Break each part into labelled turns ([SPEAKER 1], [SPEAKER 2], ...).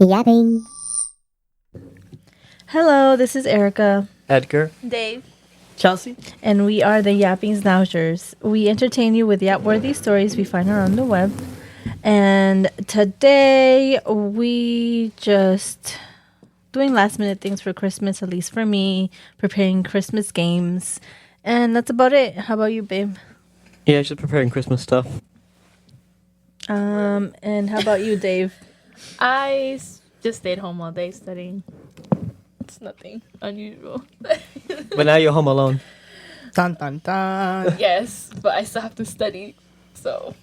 [SPEAKER 1] Yapping.
[SPEAKER 2] Hello, this is Erica.
[SPEAKER 3] Edgar.
[SPEAKER 4] Dave.
[SPEAKER 3] Chelsea.
[SPEAKER 2] And we are the Yapping Schnauzers. We entertain you with yap-worthy stories we find around the web. And today we just doing last-minute things for Christmas, at least for me, preparing Christmas games. And that's about it. How about you, babe?
[SPEAKER 3] Yeah, just preparing Christmas stuff.
[SPEAKER 2] And how about you, Dave?
[SPEAKER 4] I just stayed home all day studying. It's nothing unusual.
[SPEAKER 3] But now you're home alone.
[SPEAKER 5] Dun dun dun.
[SPEAKER 4] Yes, but I still have to study. So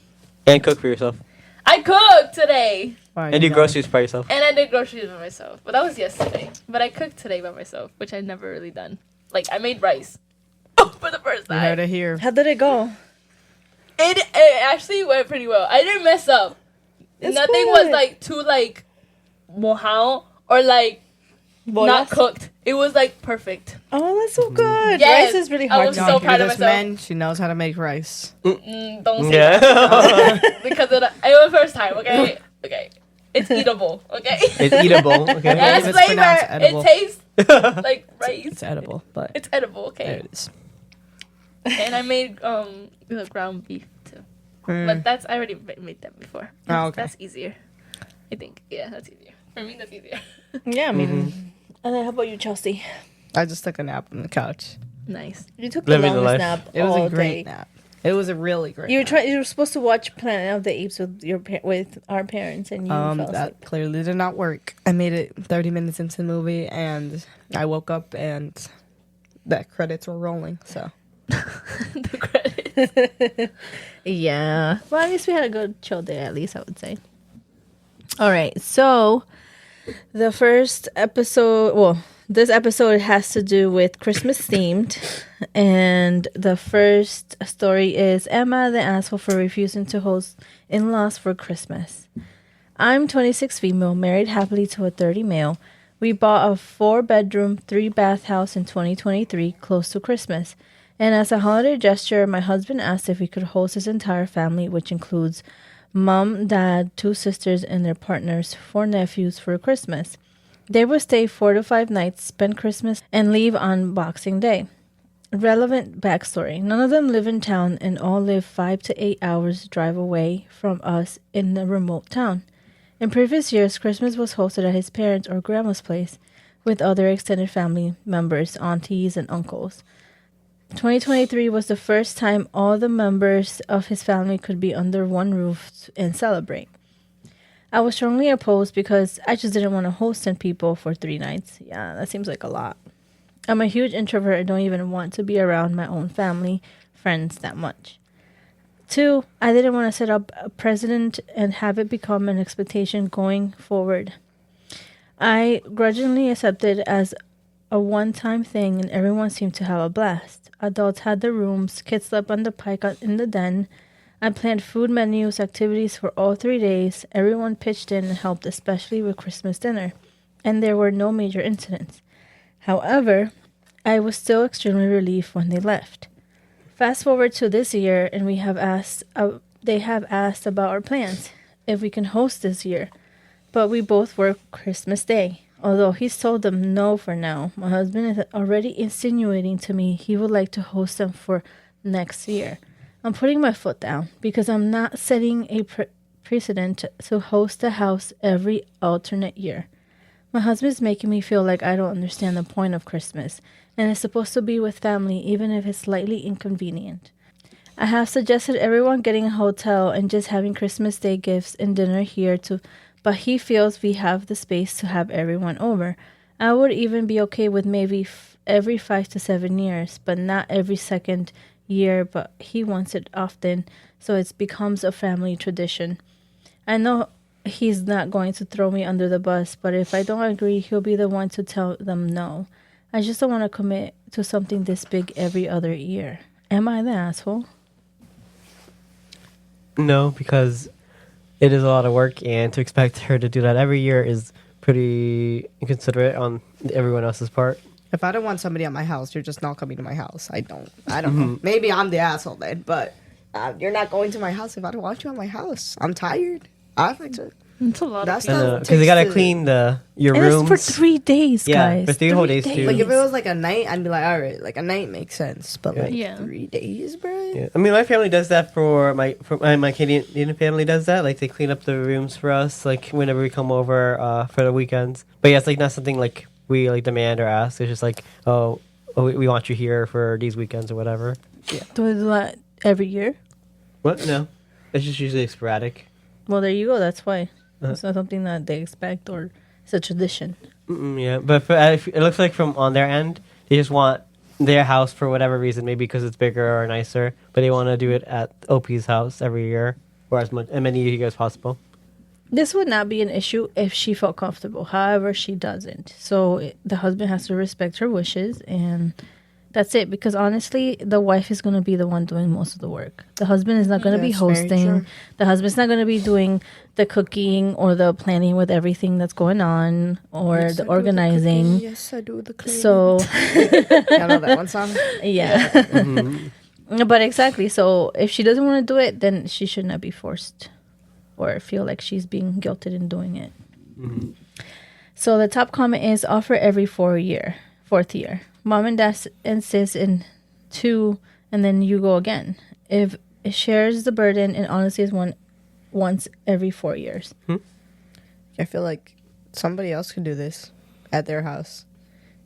[SPEAKER 3] And cook for yourself.
[SPEAKER 4] I cooked today.
[SPEAKER 3] And do groceries by yourself.
[SPEAKER 4] And I did groceries by myself. But that was yesterday. But I cooked today by myself, which I never really done. Like, I made rice. For the first
[SPEAKER 5] You heard
[SPEAKER 4] time.
[SPEAKER 5] it here.
[SPEAKER 2] How did it go?
[SPEAKER 4] It actually went pretty well. I didn't mess up.
[SPEAKER 2] It's
[SPEAKER 4] Nothing
[SPEAKER 2] good.
[SPEAKER 4] was like too like mojao or like not cooked. It was like perfect.
[SPEAKER 2] Oh, that's so good.
[SPEAKER 4] Yes.
[SPEAKER 2] Rice is really
[SPEAKER 4] I
[SPEAKER 2] hard
[SPEAKER 4] was
[SPEAKER 2] to
[SPEAKER 4] so
[SPEAKER 2] make.
[SPEAKER 4] proud of
[SPEAKER 5] this
[SPEAKER 4] myself.
[SPEAKER 5] man, she knows how to make rice.
[SPEAKER 4] Don't say
[SPEAKER 3] Yeah.
[SPEAKER 4] that. Because it was first time, okay? Okay. It's eatable, okay?
[SPEAKER 3] It's eatable.
[SPEAKER 4] It
[SPEAKER 3] Okay.
[SPEAKER 4] has
[SPEAKER 5] If it's pronounced
[SPEAKER 4] flavor.
[SPEAKER 5] edible.
[SPEAKER 4] It tastes like rice.
[SPEAKER 5] It's edible, but
[SPEAKER 4] It's edible,
[SPEAKER 5] there
[SPEAKER 4] okay?
[SPEAKER 5] it is.
[SPEAKER 4] And I made the ground beef too. But that's I already made that before.
[SPEAKER 5] Oh, okay.
[SPEAKER 4] That's easier. I think. Yeah, that's easier. For me, that's easier.
[SPEAKER 2] Yeah, I mean. And then how about you, Chelsea?
[SPEAKER 5] I just took a nap on the couch.
[SPEAKER 4] Nice.
[SPEAKER 2] You took
[SPEAKER 3] Living
[SPEAKER 2] the
[SPEAKER 3] the
[SPEAKER 2] longest
[SPEAKER 3] life.
[SPEAKER 2] nap
[SPEAKER 5] It was
[SPEAKER 2] all
[SPEAKER 5] a great
[SPEAKER 2] day.
[SPEAKER 5] nap. It was a really great.
[SPEAKER 2] You were
[SPEAKER 5] nap.
[SPEAKER 2] You were supposed to watch Planet of the Apes with with our parents, and you fell asleep.
[SPEAKER 5] That clearly did not work. I made it 30 minutes into the movie, and I woke up and the credits were rolling. So
[SPEAKER 4] The credits.
[SPEAKER 2] Yeah. Well, at least we had a good chill day. At least I would say. All right. So the first episode. Well, this episode has to do with Christmas themed, and the first story is Emma the asshole for refusing to host in-laws for Christmas. I'm 26 female, married happily to a 30 male. We bought a 4-bedroom, 3-bath house in 2023, close to Christmas. And as a holiday gesture, my husband asked if we could host his entire family, which includes mom, dad, 2 sisters, and their partners, 4 nephews, for Christmas. They will stay 4 to 5 nights, spend Christmas, and leave on Boxing Day. Relevant backstory. None of them live in town and all live 5 to 8 hours drive away from us in a remote town. In previous years, Christmas was hosted at his parents' or grandma's place with other extended family members, aunties, and uncles. 2023 was the first time all the members of his family could be under one roof and celebrate. I was strongly opposed because I just didn't want to host 10 people for 3 nights. Yeah, that seems like a lot. I'm a huge introvert and don't even want to be around my own family, friends that much. 2, I didn't want to set up a precedent and have it become an expectation going forward. I grudgingly accepted as a one-time thing and everyone seemed to have a blast. Adults had their rooms, kids slept on the pike in the den. I planned food menus, activities for all 3 days. Everyone pitched in and helped, especially with Christmas dinner. And there were no major incidents. However, I was still extremely relieved when they left. Fast forward to this year, and they have asked about our plans, if we can host this year. But we both work Christmas Day. Although he's told them no for now, my husband is already insinuating to me he would like to host them for next year. I'm putting my foot down because I'm not setting a precedent to host a house every alternate year. My husband's making me feel like I don't understand the point of Christmas and it's supposed to be with family even if it's slightly inconvenient. I have suggested everyone getting a hotel and just having Christmas Day gifts and dinner here but he feels we have the space to have everyone over. I would even be okay with maybe every 5 to 7 years, but not every second year, but he wants it often, so it becomes a family tradition. I know he's not going to throw me under the bus, but if I don't agree, he'll be the one to tell them no. I just don't want to commit to something this big every other year. Am I the asshole?
[SPEAKER 3] No, because it is a lot of work, and to expect her to do that every year is pretty inconsiderate on everyone else's part.
[SPEAKER 5] if I don't want somebody at my house, you're just not coming to my house. I don't know. Maybe I'm the asshole then, but you're not going to my house if I don't want you at my house. I'm tired. I like to.
[SPEAKER 4] It's a lot
[SPEAKER 5] That's
[SPEAKER 4] of people.
[SPEAKER 5] not-
[SPEAKER 3] Because they gotta
[SPEAKER 5] takes
[SPEAKER 3] clean your
[SPEAKER 2] And
[SPEAKER 3] rooms.
[SPEAKER 2] it's for 3 days,
[SPEAKER 3] Yeah,
[SPEAKER 2] guys.
[SPEAKER 3] for 3 whole days, too.
[SPEAKER 5] Like if it was like a night, I'd be like, all right, like a night makes sense. But
[SPEAKER 3] Yeah.
[SPEAKER 5] like
[SPEAKER 4] Yeah.
[SPEAKER 5] 3 days, bro.
[SPEAKER 3] Yeah. I mean, my family does that for my Canadian family does that. Like they clean up the rooms for us, like whenever we come over for the weekends. But yeah, it's like not something like we like demand or ask. It's just like, we want you here for these weekends or whatever.
[SPEAKER 2] Do we do that every year?
[SPEAKER 3] What? No, it's just usually sporadic.
[SPEAKER 2] Well, there you go. That's why.
[SPEAKER 3] Uh-huh.
[SPEAKER 2] It's not something that they expect or it's a tradition.
[SPEAKER 3] Yeah, but it looks like from on their end, they just want their house for whatever reason, maybe because it's bigger or nicer, but they want to do it at OP's house every year, or as many years as possible.
[SPEAKER 2] This would not be an issue if she felt comfortable. However, she doesn't. So the husband has to respect her wishes, and that's it. Because honestly, the wife is going to be the one doing most of the work. The husband is not going to be
[SPEAKER 5] That's very
[SPEAKER 2] hosting.
[SPEAKER 5] true.
[SPEAKER 2] The husband's not going to be doing the cooking or the planning with everything that's going on or
[SPEAKER 5] Yes, I
[SPEAKER 2] the
[SPEAKER 5] do
[SPEAKER 2] organizing.
[SPEAKER 5] cooking. Yes, I do the cleaning.
[SPEAKER 2] So,
[SPEAKER 5] Y'all know that one song?
[SPEAKER 2] yeah.
[SPEAKER 3] Mm-hmm.
[SPEAKER 2] But exactly. So if she doesn't want to do it, then she should not be forced or feel like she's being guilted in doing it.
[SPEAKER 3] Mm-hmm.
[SPEAKER 2] So the top comment is offer every 4th year. Mom and dad insist in 2, and then you go again. If it shares the burden, and honestly is once every 4 years.
[SPEAKER 5] I feel like somebody else could do this at their house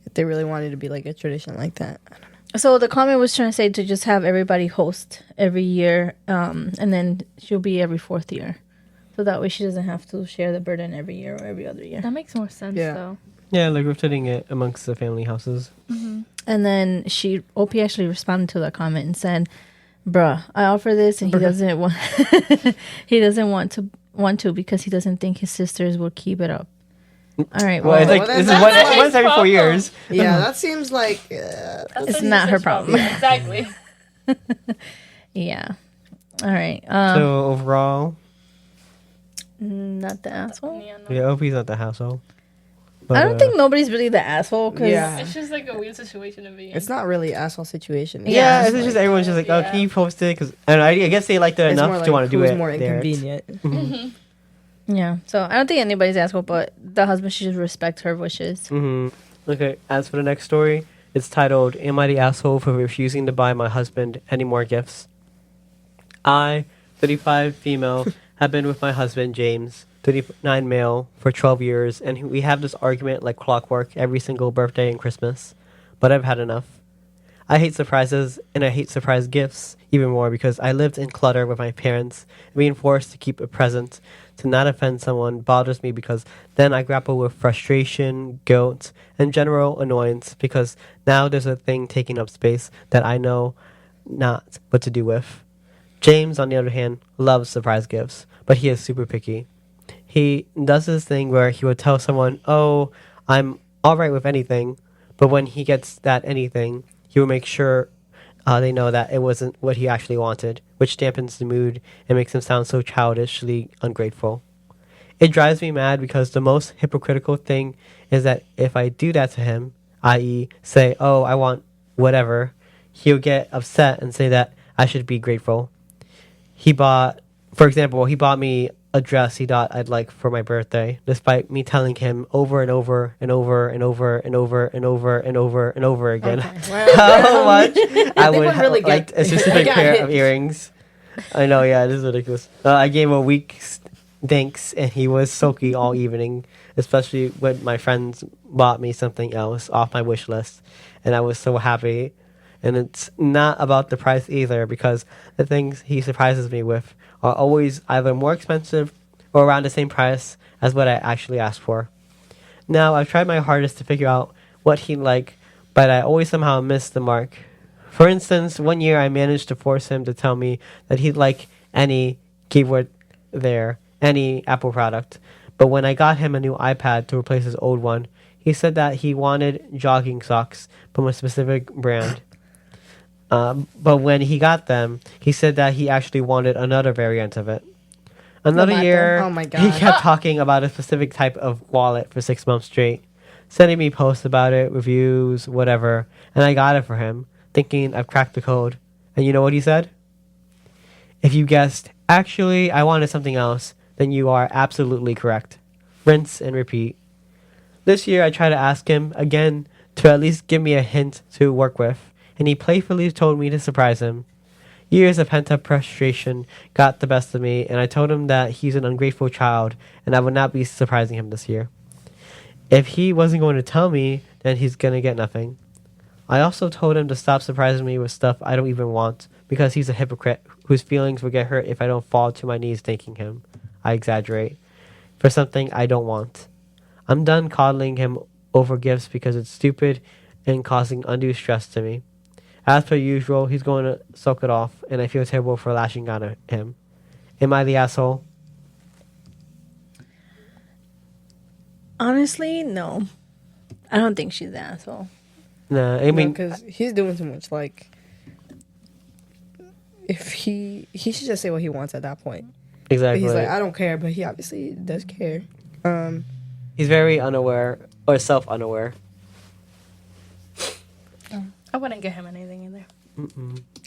[SPEAKER 5] if they really wanted to be like a tradition like that. I don't know.
[SPEAKER 2] So the comment was trying to say to just have everybody host every year, and then she'll be every 4th year. So that way she doesn't have to share the burden every year or every other year.
[SPEAKER 4] That makes more sense,
[SPEAKER 5] Yeah.
[SPEAKER 4] though.
[SPEAKER 3] Yeah, like rotating it amongst the family houses.
[SPEAKER 2] And then OP actually responded to that comment and said, "Bruh, I offer this, and he doesn't want, he doesn't want to because he doesn't think his sisters will keep it up." All right,
[SPEAKER 3] Well, it's
[SPEAKER 2] well,
[SPEAKER 3] like
[SPEAKER 5] well,
[SPEAKER 3] this is
[SPEAKER 5] that's
[SPEAKER 3] once
[SPEAKER 5] like
[SPEAKER 3] every 4
[SPEAKER 4] problem.
[SPEAKER 3] years.
[SPEAKER 5] Yeah, that seems like
[SPEAKER 4] That's
[SPEAKER 2] It's
[SPEAKER 4] what
[SPEAKER 2] not
[SPEAKER 4] he
[SPEAKER 2] her
[SPEAKER 4] said,
[SPEAKER 2] problem.
[SPEAKER 4] Exactly.
[SPEAKER 2] yeah. All right.
[SPEAKER 3] So overall,
[SPEAKER 2] Not the asshole.
[SPEAKER 4] Yeah, no.
[SPEAKER 3] yeah, OP's not the household. But,
[SPEAKER 2] I don't think nobody's really the asshole. Cause
[SPEAKER 5] Yeah.
[SPEAKER 4] It's just like a weird situation to be in.
[SPEAKER 5] it's not really asshole situation.
[SPEAKER 3] Yeah,
[SPEAKER 2] Yeah.
[SPEAKER 3] it's just everyone's just like, oh,
[SPEAKER 4] Yeah.
[SPEAKER 3] can you post it? Because I guess they liked it
[SPEAKER 5] It's more
[SPEAKER 3] enough
[SPEAKER 5] like
[SPEAKER 3] to want to do
[SPEAKER 5] who's
[SPEAKER 3] it.
[SPEAKER 5] more
[SPEAKER 3] there.
[SPEAKER 5] inconvenient.
[SPEAKER 2] Yeah. So I don't think anybody's asshole, but the husband should just respect her wishes.
[SPEAKER 3] Okay, as for the next story, it's titled, Am I the Asshole for Refusing to Buy My Husband Any More Gifts? I, 35 female, have been with my husband, James, 39 male, for 12 years, and we have this argument like clockwork every single birthday and Christmas. But I've had enough. I hate surprises, and I hate surprise gifts even more because I lived in clutter with my parents, and being forced to keep a present to not offend someone bothers me because then I grapple with frustration, guilt, and general annoyance because now there's a thing taking up space that I know not what to do with. James, on the other hand, loves surprise gifts, but he is super picky. He does this thing where he would tell someone, oh, I'm alright with anything, but when he gets that anything, he will make sure they know that it wasn't what he actually wanted, which dampens the mood and makes him sound so childishly ungrateful. It drives me mad because the most hypocritical thing is that if I do that to him, i.e., say, oh, I want whatever, he'll get upset and say that I should be grateful. For example, he bought me a dress he thought I'd like for my birthday, despite me telling him over and over and over and over and over and over and over and over again how much I would
[SPEAKER 5] really
[SPEAKER 3] like
[SPEAKER 5] get-
[SPEAKER 3] a specific
[SPEAKER 5] got
[SPEAKER 3] pair
[SPEAKER 5] it.
[SPEAKER 3] of earrings. I know, yeah, this is ridiculous. I gave him a week's thanks, and he was sulky all evening, especially when my friends bought me something else off my wish list, and I was so happy. And it's not about the price either, because the things he surprises me with are always either more expensive or around the same price as what I actually asked for. Now, I've tried my hardest to figure out what he'd like, but I always somehow miss the mark. For instance, one year I managed to force him to tell me that he'd like any keyword there, any Apple product. But when I got him a new iPad to replace his old one, he said that he wanted jogging socks from a specific brand. But when he got them, he said that he actually wanted another variant of it. Another year,
[SPEAKER 5] Oh my
[SPEAKER 3] he
[SPEAKER 5] God.
[SPEAKER 3] kept talking about a specific type of wallet for 6 months straight, sending me posts about it, reviews, whatever, and I got it for him, thinking I've cracked the code. And you know what he said? If you guessed, actually, I wanted something else, then you are absolutely correct. Rinse and repeat. This year I tried to ask him again to at least give me a hint to work with, and he playfully told me to surprise him. Years of pent-up frustration got the best of me, and I told him that he's an ungrateful child, and I would not be surprising him this year. If he wasn't going to tell me, then he's going to get nothing. I also told him to stop surprising me with stuff I don't even want, because he's a hypocrite whose feelings will get hurt if I don't fall to my knees thanking him. I exaggerate. For something I don't want. I'm done coddling him over gifts because it's stupid and causing undue stress to me. As per usual, he's going to soak it off, and I feel terrible for lashing out at him. Am I the asshole?
[SPEAKER 2] Honestly, no. I don't think she's the asshole.
[SPEAKER 3] Nah, I mean,
[SPEAKER 5] because he's doing too much. Like, if he should just say what he wants at that point. But
[SPEAKER 3] exactly.
[SPEAKER 5] he's like, I don't care, but he obviously does care.
[SPEAKER 3] He's very unaware, or self-unaware.
[SPEAKER 4] I wouldn't get him anything either.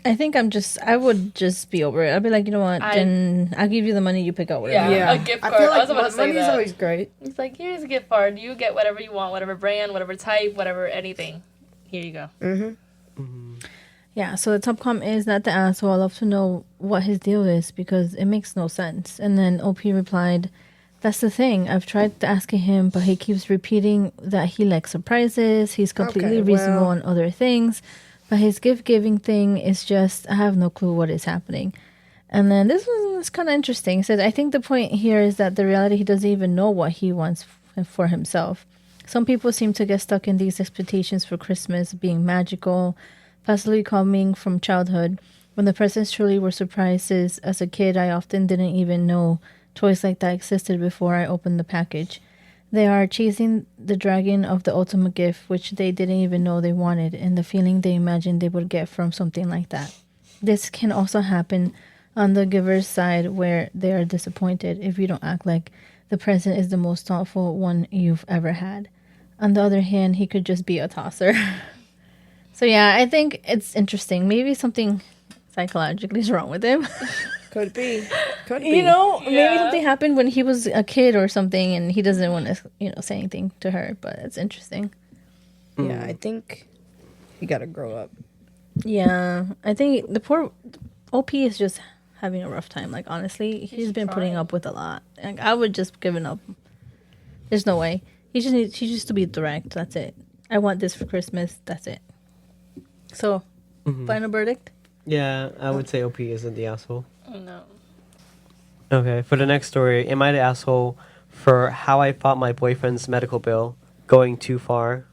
[SPEAKER 2] I think I would just be over it. I'd be like, you know what, then I'll give you the money, you pick out whatever.
[SPEAKER 4] Yeah, a gift card.
[SPEAKER 5] I feel
[SPEAKER 4] I was
[SPEAKER 5] like
[SPEAKER 4] about to say
[SPEAKER 5] money is
[SPEAKER 4] that.
[SPEAKER 5] always great.
[SPEAKER 4] It's like, here's a gift card. You get whatever you want, whatever brand, whatever type, whatever anything. Here you go.
[SPEAKER 2] Yeah, so the top comment is not the asshole. I'd love to know what his deal is because it makes no sense. And then OP replied, that's the thing. I've tried asking him, but he keeps repeating that he likes surprises. He's completely reasonable on other things. But his gift-giving thing is just, I have no clue what is happening. And then this was kind of interesting. It says, I think the point here is that the reality, he doesn't even know what he wants for himself. Some people seem to get stuck in these expectations for Christmas being magical, possibly coming from childhood. When the presents truly were surprises, as a kid, I often didn't even know toys like that existed before I opened the package. They are chasing the dragon of the ultimate gift, which they didn't even know they wanted, and the feeling they imagined they would get from something like that. This can also happen on the giver's side, where they are disappointed if you don't act like the present is the most thoughtful one you've ever had. On the other hand, he could just be a tosser. So yeah, I think it's interesting. Maybe something psychologically is wrong with him.
[SPEAKER 5] Could be.
[SPEAKER 2] You know, maybe something happened when he was a kid or something, and he doesn't want to, say anything to her. But it's interesting.
[SPEAKER 5] Yeah, I think you gotta grow up.
[SPEAKER 2] Yeah, I think the poor OP is just having a rough time. Like, honestly, he's been putting up with a lot. Like, I would just given up. There's no way. He just needs to be direct. That's it. I want this for Christmas. That's it. So, final verdict?
[SPEAKER 3] Yeah, I would say OP isn't the asshole.
[SPEAKER 4] No.
[SPEAKER 3] Okay, for the next story, am I the asshole for how I fought my boyfriend's medical bill going too far?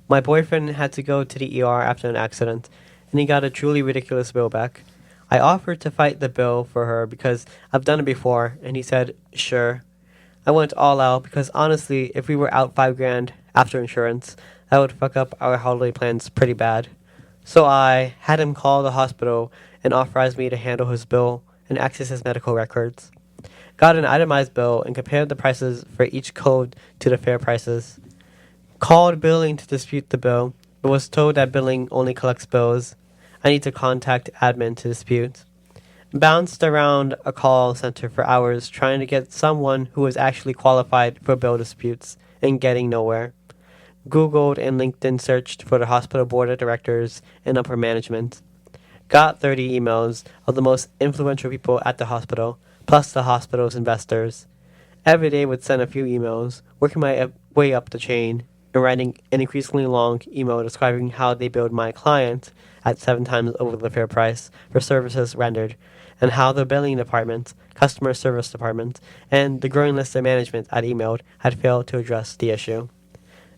[SPEAKER 3] My boyfriend had to go to the ER after an accident, and he got a truly ridiculous bill back. I offered to fight the bill for her because I've done it before, and he said, sure. I went all out because honestly, if we were out $5,000 after insurance, that would fuck up our holiday plans pretty bad. So I had him call the hospital and authorize me to handle his bill and access his medical records. Got an itemized bill and compared the prices for each code to the fair prices. Called billing to dispute the bill, but was told that billing only collects bills. I need to contact admin to dispute. Bounced around a call center for hours trying to get someone who was actually qualified for bill disputes and getting nowhere. Googled and LinkedIn searched for the hospital board of directors and upper management. Got 30 emails of the most influential people at the hospital, plus the hospital's investors. Every day would send a few emails, working my way up the chain, and writing an increasingly long email describing how they billed my client at 7 times over the fair price for services rendered, and how the billing department, customer service department, and the growing list of management I'd emailed had failed to address the issue.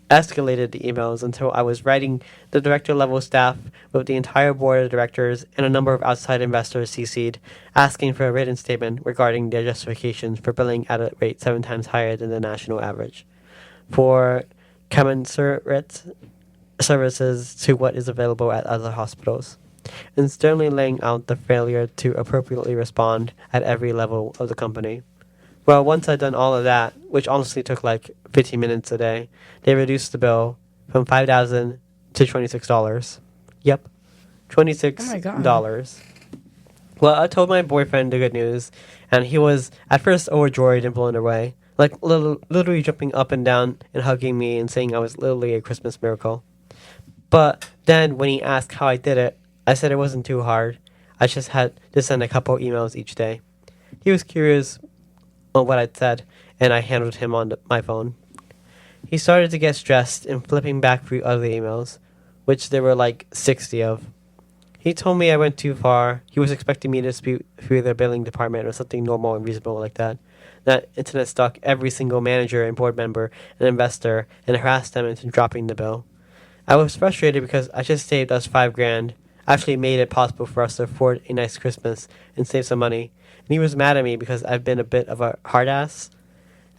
[SPEAKER 3] Escalated the emails until I was writing the director-level staff with the entire board of directors and a number of outside investors CC'd, asking for a written statement regarding their justifications for billing at a rate 7 times higher than the national average, for commensurate services to what is available at other hospitals, and sternly laying out the failure to appropriately respond at every level of the company. Well, once I'd done all of that, which honestly took like 15 minutes a day, they reduced the bill from $5,000 to $26. Yep, $26. Well, I told my boyfriend the good news, and he was at first overjoyed and blown away, like literally jumping up and down and hugging me and saying I was literally a Christmas miracle. But then when he asked how I did it, I said it wasn't too hard. I just had to send a couple emails each day. He was curious on what I'd said, and I handled him on my phone. He started to get stressed and flipping back through other emails, which there were like 60 of. He told me I went too far. He was expecting me to dispute through their billing department or something normal and reasonable like that. That internet stalked every single manager and board member and investor and harassed them into dropping the bill. I was frustrated because I just saved us $5,000, actually made it possible for us to afford a nice Christmas and save some money. And he was mad at me because I've been a bit of a hard ass.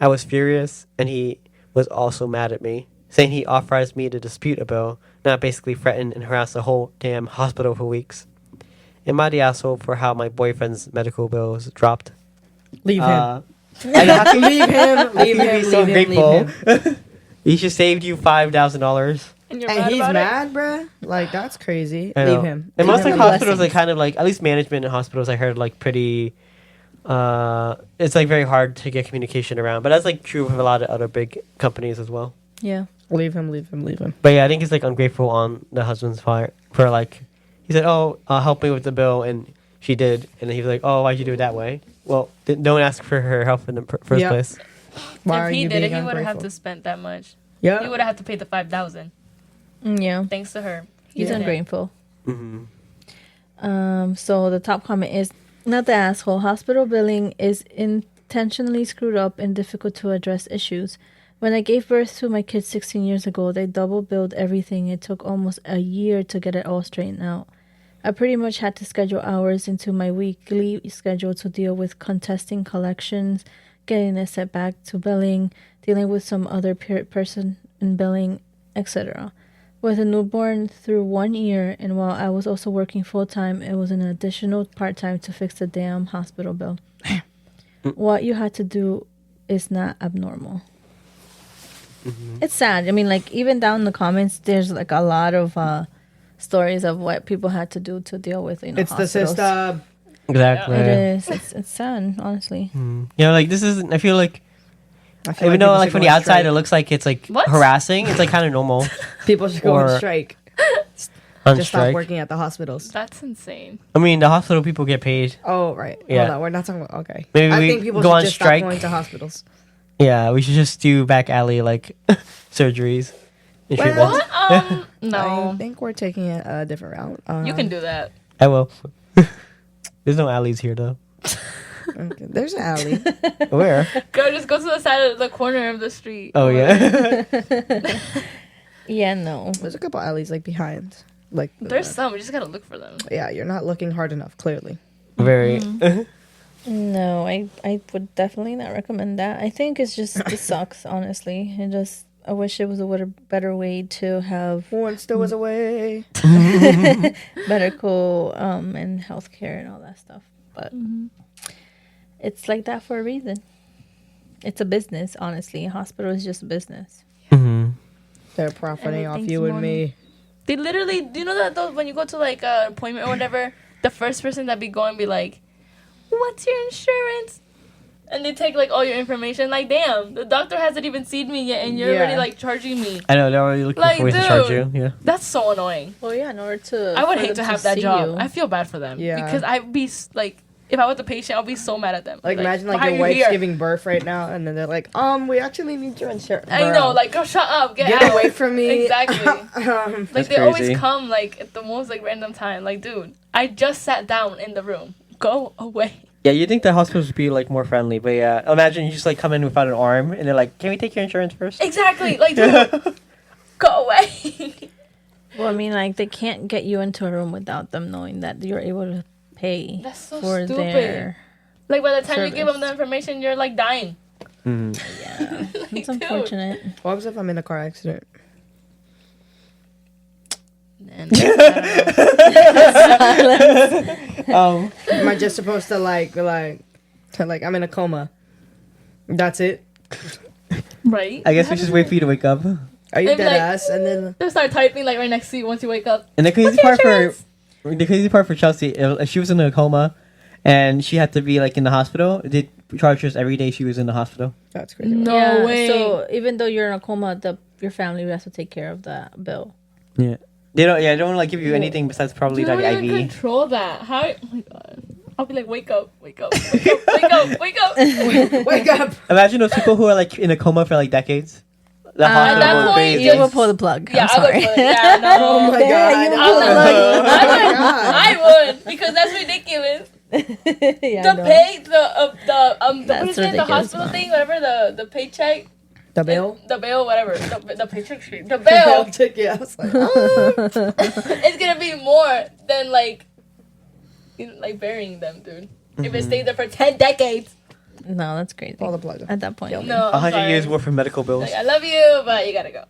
[SPEAKER 3] I was furious, and he was also mad at me, saying he authorized me to dispute a bill, not basically threaten and harass the whole damn hospital for weeks. Am I the asshole for how my boyfriend's medical bills dropped?
[SPEAKER 5] Leave him.
[SPEAKER 3] How can
[SPEAKER 5] Leave him.
[SPEAKER 3] How
[SPEAKER 5] Leave
[SPEAKER 3] can you
[SPEAKER 5] him.
[SPEAKER 3] be so
[SPEAKER 5] Leave him.
[SPEAKER 3] grateful? He just saved you $5,000.
[SPEAKER 4] And you're
[SPEAKER 5] And
[SPEAKER 4] mad
[SPEAKER 5] he's
[SPEAKER 4] about
[SPEAKER 5] mad, bruh. Like, that's crazy.
[SPEAKER 3] I know.
[SPEAKER 5] Leave him.
[SPEAKER 3] And
[SPEAKER 5] Leave
[SPEAKER 3] most
[SPEAKER 5] him
[SPEAKER 3] like
[SPEAKER 5] alone.
[SPEAKER 3] hospitals, they kind of like, at least management in hospitals, I heard like pretty. It's like very hard to get communication around, but that's like true of a lot of other big companies as well.
[SPEAKER 2] Yeah.
[SPEAKER 5] Leave him. Leave him. Leave him.
[SPEAKER 3] But yeah, I think he's like ungrateful on the husband's part for like, he said, "Oh, help me with the bill," and she did, and then he was like, "Oh, why'd you do it that way?" Well, don't ask for her help in the first
[SPEAKER 5] Yep.
[SPEAKER 3] place.
[SPEAKER 5] Why
[SPEAKER 4] If
[SPEAKER 5] are
[SPEAKER 4] he
[SPEAKER 5] you
[SPEAKER 4] did it,
[SPEAKER 5] being
[SPEAKER 4] he would have had
[SPEAKER 5] ungrateful?
[SPEAKER 4] to spend that much.
[SPEAKER 5] Yeah.
[SPEAKER 4] He would have had to pay the 5,000.
[SPEAKER 2] Yeah.
[SPEAKER 4] Thanks to her.
[SPEAKER 2] He's
[SPEAKER 4] did it.
[SPEAKER 2] ungrateful.
[SPEAKER 3] Mm-hmm.
[SPEAKER 2] So the top comment is, not the asshole. Hospital billing is intentionally screwed up and difficult to address issues. When I gave birth to my kids 16 years ago, they double billed everything. It took almost a year to get it all straightened out. I pretty much had to schedule hours into my weekly schedule to deal with contesting collections, getting it set back to billing, dealing with some other person in billing, etc. With a newborn through 1 year, and while I was also working full-time, it was an additional part-time to fix the damn hospital bill. What you had to do is not abnormal. It's sad. I mean, like, even down in the comments, there's like a lot of stories of what people had to do to deal with, you know,
[SPEAKER 5] It's the
[SPEAKER 2] hospitals.
[SPEAKER 5] system.
[SPEAKER 3] Exactly.
[SPEAKER 2] It is. It's sad, honestly.
[SPEAKER 3] You know, like this isn't. I feel like
[SPEAKER 5] I feel
[SPEAKER 3] even
[SPEAKER 5] people
[SPEAKER 3] though like
[SPEAKER 5] should
[SPEAKER 3] from
[SPEAKER 5] go
[SPEAKER 3] the
[SPEAKER 5] on
[SPEAKER 3] outside
[SPEAKER 5] strike.
[SPEAKER 3] it looks like it's like
[SPEAKER 4] What?
[SPEAKER 3] harassing, it's like kind of normal
[SPEAKER 5] People should go on
[SPEAKER 3] or-
[SPEAKER 5] strike.
[SPEAKER 3] on
[SPEAKER 5] Just stop
[SPEAKER 3] strike.
[SPEAKER 5] working at the hospitals.
[SPEAKER 4] That's insane.
[SPEAKER 3] I mean, the hospital people get paid.
[SPEAKER 5] Oh, right.
[SPEAKER 3] Yeah.
[SPEAKER 5] Hold on. We're not talking about. Okay.
[SPEAKER 3] Maybe
[SPEAKER 5] I
[SPEAKER 3] we
[SPEAKER 5] think people
[SPEAKER 3] go
[SPEAKER 5] should
[SPEAKER 3] on
[SPEAKER 5] just
[SPEAKER 3] strike.
[SPEAKER 5] stop going to hospitals.
[SPEAKER 3] Yeah, we should just do back alley like surgeries and treatments.
[SPEAKER 4] What?
[SPEAKER 5] I
[SPEAKER 4] No.
[SPEAKER 5] think we're taking it a different route.
[SPEAKER 4] You can do that.
[SPEAKER 3] I will. There's no alleys here though.
[SPEAKER 5] Okay. There's an alley.
[SPEAKER 3] Where?
[SPEAKER 4] Girl, just go to the side of the corner of the street.
[SPEAKER 3] Oh yeah.
[SPEAKER 2] Yeah, no.
[SPEAKER 5] There's a couple alleys like behind. Like
[SPEAKER 4] There's some. We just gotta look for them.
[SPEAKER 5] yeah, you're not looking hard enough. Clearly.
[SPEAKER 3] Very.
[SPEAKER 2] No, I would definitely not recommend that. I think it's just, it sucks, honestly. I wish it was a better way to have
[SPEAKER 5] Once there was a way.
[SPEAKER 2] medical and healthcare and all that stuff. But it's like that for a reason. It's a business, honestly. A hospital is just a business.
[SPEAKER 3] Mm-hmm.
[SPEAKER 5] They're profiting off
[SPEAKER 4] Everything's
[SPEAKER 5] you and
[SPEAKER 4] money.
[SPEAKER 5] me.
[SPEAKER 4] They literally, do you know that those, when you go to like an appointment or whatever, the first person that be going be like, "What's your insurance?" And they take like all your information. Like, damn, the doctor hasn't even seen me yet, and you're
[SPEAKER 5] Yeah.
[SPEAKER 4] already like charging me.
[SPEAKER 3] I know they're already looking
[SPEAKER 4] Like,
[SPEAKER 3] for ways to charge
[SPEAKER 4] dude.
[SPEAKER 3] you. Yeah.
[SPEAKER 4] That's so annoying.
[SPEAKER 2] Well, yeah, in order to...
[SPEAKER 4] I would
[SPEAKER 2] for
[SPEAKER 4] hate to
[SPEAKER 2] them
[SPEAKER 4] have that
[SPEAKER 2] see
[SPEAKER 4] job.
[SPEAKER 2] you.
[SPEAKER 4] I feel bad for them.
[SPEAKER 5] Yeah.
[SPEAKER 4] Because I'd be like, if I was the patient, I'll be so mad at them.
[SPEAKER 5] Like imagine like
[SPEAKER 4] why are
[SPEAKER 5] your
[SPEAKER 4] you
[SPEAKER 5] wife's
[SPEAKER 4] here?
[SPEAKER 5] giving birth right now, and then they're like, we actually need your insurance.
[SPEAKER 4] I know, like, girl, shut up, get
[SPEAKER 5] get
[SPEAKER 4] out.
[SPEAKER 5] away from me.
[SPEAKER 4] Exactly.
[SPEAKER 5] Um,
[SPEAKER 4] Like
[SPEAKER 3] That's
[SPEAKER 4] they always
[SPEAKER 3] crazy.
[SPEAKER 4] come like at the most like random time. Like, dude, I just sat down in the room. Go away.
[SPEAKER 3] Yeah, you think the hospitals would be like more friendly, but yeah, imagine you just like come in without an arm, and they're like, "Can we take your insurance first?"
[SPEAKER 4] Exactly. Like, dude, go away.
[SPEAKER 2] Well, I mean, like, they can't get you into a room without them knowing that you're able to pay
[SPEAKER 4] That's so
[SPEAKER 2] for
[SPEAKER 4] stupid.
[SPEAKER 2] their...
[SPEAKER 4] Like by the time you give them
[SPEAKER 2] Service.
[SPEAKER 4] the information, you're like dying.
[SPEAKER 3] Mm.
[SPEAKER 2] Yeah,
[SPEAKER 4] Like,
[SPEAKER 2] it's
[SPEAKER 4] dude.
[SPEAKER 2] unfortunate.
[SPEAKER 5] what happens if I'm in a car accident?
[SPEAKER 4] And, I
[SPEAKER 5] Am I just supposed to like I'm in a coma? That's it.
[SPEAKER 4] don't know. Right?
[SPEAKER 3] I guess we just wait for you to wake up.
[SPEAKER 5] Are you
[SPEAKER 4] They'd be
[SPEAKER 5] dead
[SPEAKER 4] like-
[SPEAKER 5] ass? And then
[SPEAKER 4] They'll start typing like right next to you once you wake up.
[SPEAKER 3] And the crazy
[SPEAKER 4] What's your
[SPEAKER 3] part
[SPEAKER 4] insurance?
[SPEAKER 3] for Chelsea, if she was in a coma, and she had to be like in the hospital. They charged us every day she was in the hospital.
[SPEAKER 5] That's crazy.
[SPEAKER 4] No
[SPEAKER 2] Yeah,
[SPEAKER 4] way.
[SPEAKER 2] So even though you're in a coma, your family would have to take care of that bill.
[SPEAKER 3] Yeah. They don't. Yeah, they don't like give you anything besides probably
[SPEAKER 4] You
[SPEAKER 3] like
[SPEAKER 4] don't even
[SPEAKER 3] IV.
[SPEAKER 4] control that. How? Oh my god. I'll be like, wake up, wake up, wake up, wake up, wake up.
[SPEAKER 5] Wake up.
[SPEAKER 3] Imagine those people who are like in a coma for like decades. The
[SPEAKER 4] At
[SPEAKER 3] hospital
[SPEAKER 4] that
[SPEAKER 3] goes
[SPEAKER 4] point,
[SPEAKER 3] crazy.
[SPEAKER 2] You will pull the plug.
[SPEAKER 4] Yeah,
[SPEAKER 2] I'm
[SPEAKER 4] I would
[SPEAKER 2] sorry.
[SPEAKER 4] put it. Yeah, no.
[SPEAKER 5] Oh my
[SPEAKER 2] Yeah,
[SPEAKER 5] god.
[SPEAKER 2] you
[SPEAKER 4] I'm
[SPEAKER 2] will.
[SPEAKER 4] not
[SPEAKER 5] Oh my god.
[SPEAKER 4] I would because that's ridiculous.
[SPEAKER 2] Yeah,
[SPEAKER 4] The
[SPEAKER 2] I know.
[SPEAKER 4] pay, the what
[SPEAKER 2] That's
[SPEAKER 4] is it? The
[SPEAKER 2] ridiculous,
[SPEAKER 4] hospital
[SPEAKER 2] man.
[SPEAKER 4] thing, whatever. The paycheck,
[SPEAKER 5] The bill?
[SPEAKER 4] the bill, whatever. The paycheck stream, the bill.
[SPEAKER 5] Yeah, I was like, oh.
[SPEAKER 4] It's gonna be more than like, like burying them, dude. If it stays there for 10 decades.
[SPEAKER 2] No, that's crazy.
[SPEAKER 5] Pull the plug.
[SPEAKER 2] At that point.
[SPEAKER 5] Kill me.
[SPEAKER 4] No,
[SPEAKER 3] 100 years worth of medical bills.
[SPEAKER 4] Like, I love you, but you gotta go.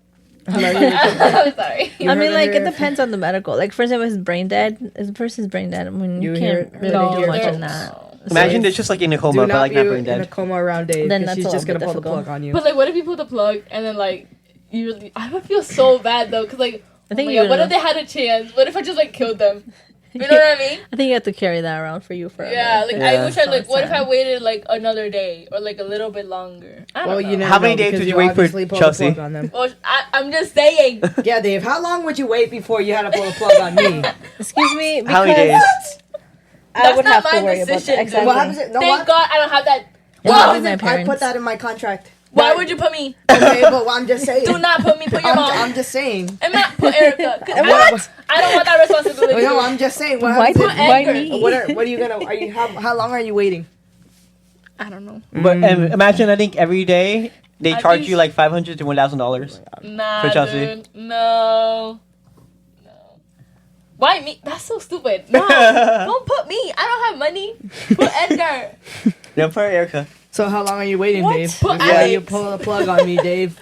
[SPEAKER 4] I'm sorry.
[SPEAKER 5] You
[SPEAKER 2] I
[SPEAKER 5] heard
[SPEAKER 2] mean,
[SPEAKER 5] it
[SPEAKER 2] like,
[SPEAKER 5] here.
[SPEAKER 2] it depends on the medical. Like, for example, his brain dead. If the person's brain dead, I mean, you
[SPEAKER 5] You hear
[SPEAKER 2] can't
[SPEAKER 5] it
[SPEAKER 2] really
[SPEAKER 5] right
[SPEAKER 2] do
[SPEAKER 5] here,
[SPEAKER 2] much
[SPEAKER 5] folks.
[SPEAKER 2] in that.
[SPEAKER 3] Imagine
[SPEAKER 2] So
[SPEAKER 3] they're just like in a
[SPEAKER 5] Do
[SPEAKER 3] coma, but
[SPEAKER 5] not
[SPEAKER 3] like
[SPEAKER 5] be
[SPEAKER 3] not brain
[SPEAKER 5] in a
[SPEAKER 3] dead.
[SPEAKER 5] coma around Dave.
[SPEAKER 2] Then
[SPEAKER 5] Then
[SPEAKER 2] that's
[SPEAKER 5] she's
[SPEAKER 2] a
[SPEAKER 5] just
[SPEAKER 2] little
[SPEAKER 5] gonna
[SPEAKER 2] bit
[SPEAKER 5] pull the
[SPEAKER 2] difficult.
[SPEAKER 5] plug on you.
[SPEAKER 4] But like, what if you pull the plug and then like I would feel so bad though, cause like,
[SPEAKER 2] I think
[SPEAKER 4] oh my
[SPEAKER 2] you
[SPEAKER 4] God, what
[SPEAKER 2] would-
[SPEAKER 4] if they had a chance? What if I just like killed them? You know what I mean?
[SPEAKER 2] I think you have to carry that around for you forever.
[SPEAKER 4] Yeah, like
[SPEAKER 3] Yeah.
[SPEAKER 4] I wish I like.
[SPEAKER 2] So
[SPEAKER 4] What if I
[SPEAKER 2] sad.
[SPEAKER 4] waited like another day or like a little bit longer? I don't
[SPEAKER 5] Well,
[SPEAKER 4] know.
[SPEAKER 5] you never
[SPEAKER 3] How many
[SPEAKER 5] know,
[SPEAKER 3] days
[SPEAKER 5] because
[SPEAKER 3] did you wait for
[SPEAKER 5] obviously pulled
[SPEAKER 3] Chelsea?
[SPEAKER 5] the plug on them.
[SPEAKER 4] Well, I'm just saying.
[SPEAKER 5] Yeah, Dave. How long would you wait before you had to pull the plug on me?
[SPEAKER 2] Excuse me.
[SPEAKER 3] How many
[SPEAKER 2] because
[SPEAKER 3] days?
[SPEAKER 2] I
[SPEAKER 4] That's
[SPEAKER 2] would
[SPEAKER 4] not
[SPEAKER 2] have to
[SPEAKER 4] my
[SPEAKER 2] worry about
[SPEAKER 4] decision,
[SPEAKER 2] that.
[SPEAKER 4] dude.
[SPEAKER 2] Exactly.
[SPEAKER 5] What happens if, no,
[SPEAKER 4] Thank
[SPEAKER 5] what?
[SPEAKER 4] God I don't have that.
[SPEAKER 2] Well,
[SPEAKER 5] What
[SPEAKER 2] with
[SPEAKER 5] happens
[SPEAKER 2] my
[SPEAKER 5] if I
[SPEAKER 2] parents.
[SPEAKER 5] put that in my contract?
[SPEAKER 4] Why
[SPEAKER 5] That-
[SPEAKER 4] would you put me?
[SPEAKER 5] Okay, but I'm just saying.
[SPEAKER 4] Do not put me. Put your mom.
[SPEAKER 5] I'm just saying.
[SPEAKER 4] And not put Erica. 'Cause
[SPEAKER 5] What?
[SPEAKER 4] I don't want that responsibility.
[SPEAKER 5] No, I'm just saying. What
[SPEAKER 2] Why,
[SPEAKER 5] happens
[SPEAKER 2] put,
[SPEAKER 5] if-
[SPEAKER 2] why
[SPEAKER 4] Edgar.
[SPEAKER 2] me?
[SPEAKER 5] what are you gonna? Are you how long are you waiting?
[SPEAKER 4] I don't know.
[SPEAKER 3] But imagine, I think every day they
[SPEAKER 4] I
[SPEAKER 3] charge
[SPEAKER 4] think-
[SPEAKER 3] you like $500 to $1,000.
[SPEAKER 4] Nah,
[SPEAKER 3] For Chelsea.
[SPEAKER 4] dude. No. Why me? That's so stupid. No, don't put me. I don't have money. Put Edgar.
[SPEAKER 3] Yeah, for Erica.
[SPEAKER 5] So how long are you waiting,
[SPEAKER 4] What?
[SPEAKER 5] Dave?
[SPEAKER 4] Put
[SPEAKER 5] Before you
[SPEAKER 4] Alex.
[SPEAKER 5] pull the plug on me, Dave.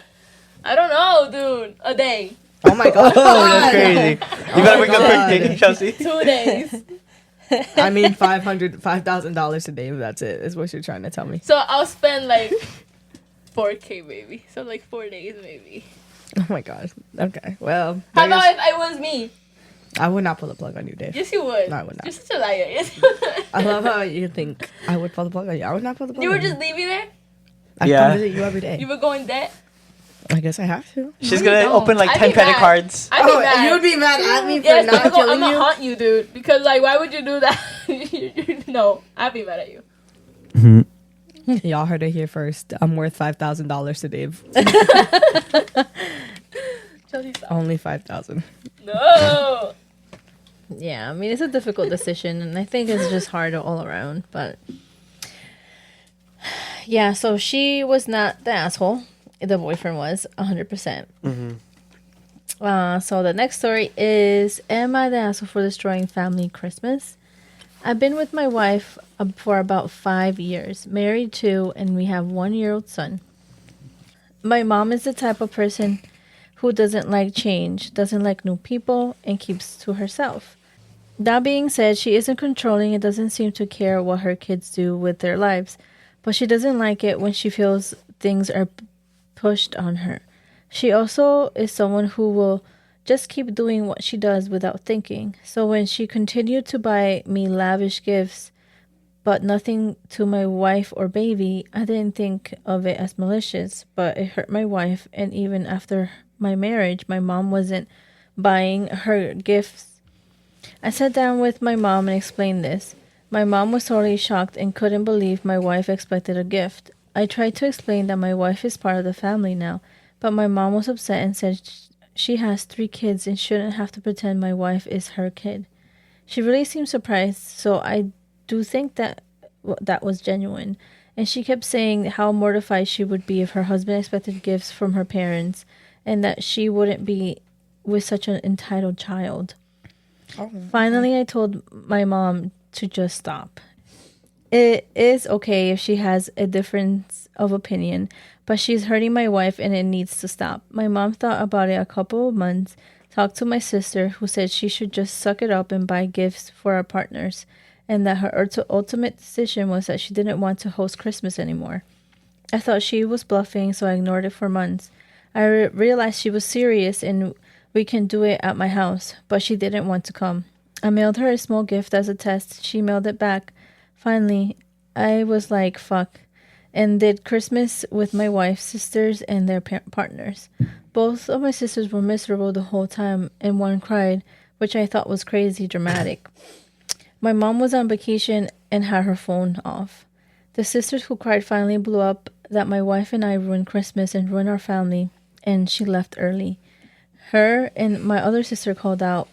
[SPEAKER 4] I don't know, dude. A day.
[SPEAKER 5] Oh my god.
[SPEAKER 3] Oh, that's crazy. You gotta bring the
[SPEAKER 5] God.
[SPEAKER 3] quick thing, Chelsea.
[SPEAKER 4] 2 days.
[SPEAKER 5] I mean, $5,000 a day. That's it. Is what you're trying to tell me.
[SPEAKER 4] So I'll spend like 4K maybe. So like 4 days maybe.
[SPEAKER 5] Oh my god. Okay. Well,
[SPEAKER 4] How about
[SPEAKER 5] there's-
[SPEAKER 4] if I was me?
[SPEAKER 5] I would not pull the plug on you, Dave.
[SPEAKER 4] Yes, you would.
[SPEAKER 5] No, I would not.
[SPEAKER 4] You're such a liar. Yes, you would.
[SPEAKER 5] I love how you think I would pull the plug on you. I would not pull the plug.
[SPEAKER 4] You
[SPEAKER 5] on
[SPEAKER 4] would just leave me there?
[SPEAKER 5] I
[SPEAKER 3] Yeah.
[SPEAKER 5] come visit you every day.
[SPEAKER 4] You would go in debt?
[SPEAKER 5] I guess I have to.
[SPEAKER 3] She's
[SPEAKER 4] No, you
[SPEAKER 3] gonna
[SPEAKER 4] don't.
[SPEAKER 3] open like
[SPEAKER 4] I'd
[SPEAKER 3] 10
[SPEAKER 4] be
[SPEAKER 3] credit
[SPEAKER 4] mad.
[SPEAKER 3] cards.
[SPEAKER 4] I'd be mad.
[SPEAKER 5] you would be mad at me for
[SPEAKER 4] Yes,
[SPEAKER 5] not
[SPEAKER 4] I'm
[SPEAKER 5] killing
[SPEAKER 4] gonna
[SPEAKER 5] you?
[SPEAKER 4] haunt you, dude. Because like, why would you do that? No, I'd be mad at you.
[SPEAKER 5] Y'all heard it here first. I'm worth $5,000 to Dave.
[SPEAKER 4] Chelsea, stop.
[SPEAKER 5] Only 5,000.
[SPEAKER 4] No.
[SPEAKER 2] Yeah, I mean, it's a difficult decision, and I think it's just hard all around. But yeah, so she was not the asshole. The boyfriend was 100%. So the next story is: Am I the asshole for destroying family Christmas? I've been with my wife for about 5 years, married too, and we have 1-year-old son. My mom is the type of person who doesn't like change, doesn't like new people, and keeps to herself. That being said, she isn't controlling and doesn't seem to care what her kids do with their lives, but she doesn't like it when she feels things are pushed on her. She also is someone who will just keep doing what she does without thinking. So when she continued to buy me lavish gifts, but nothing to my wife or baby, I didn't think of it as malicious, but it hurt my wife. And even after my marriage, my mom wasn't buying her gifts. I sat down with my mom and explained this. My mom was totally shocked and couldn't believe my wife expected a gift. I tried to explain that my wife is part of the family now, but my mom was upset and said she has 3 kids and shouldn't have to pretend my wife is her kid. She really seemed surprised, so I do think that that was genuine. And she kept saying how mortified she would be if her husband expected gifts from her parents and that she wouldn't be with such an entitled child. Finally, I told my mom to just stop. It is okay if she has a difference of opinion, but she's hurting my wife and it needs to stop. My mom thought about it a couple of months, talked to my sister who said she should just suck it up and buy gifts for our partners, and that her ultimate decision was that she didn't want to host Christmas anymore. I thought she was bluffing, so I ignored it for months. I realized she was serious and we can do it at my house, but she didn't want to come. I mailed her a small gift as a test. She mailed it back, Finally, I was like, fuck, and did Christmas with my wife's sisters and their partners. Both of my sisters were miserable the whole time, and one cried, which I thought was crazy dramatic. My mom was on vacation and had her phone off. The sisters who cried finally blew up that my wife and I ruined Christmas and ruined our family, and she left early. Her and my other sister called out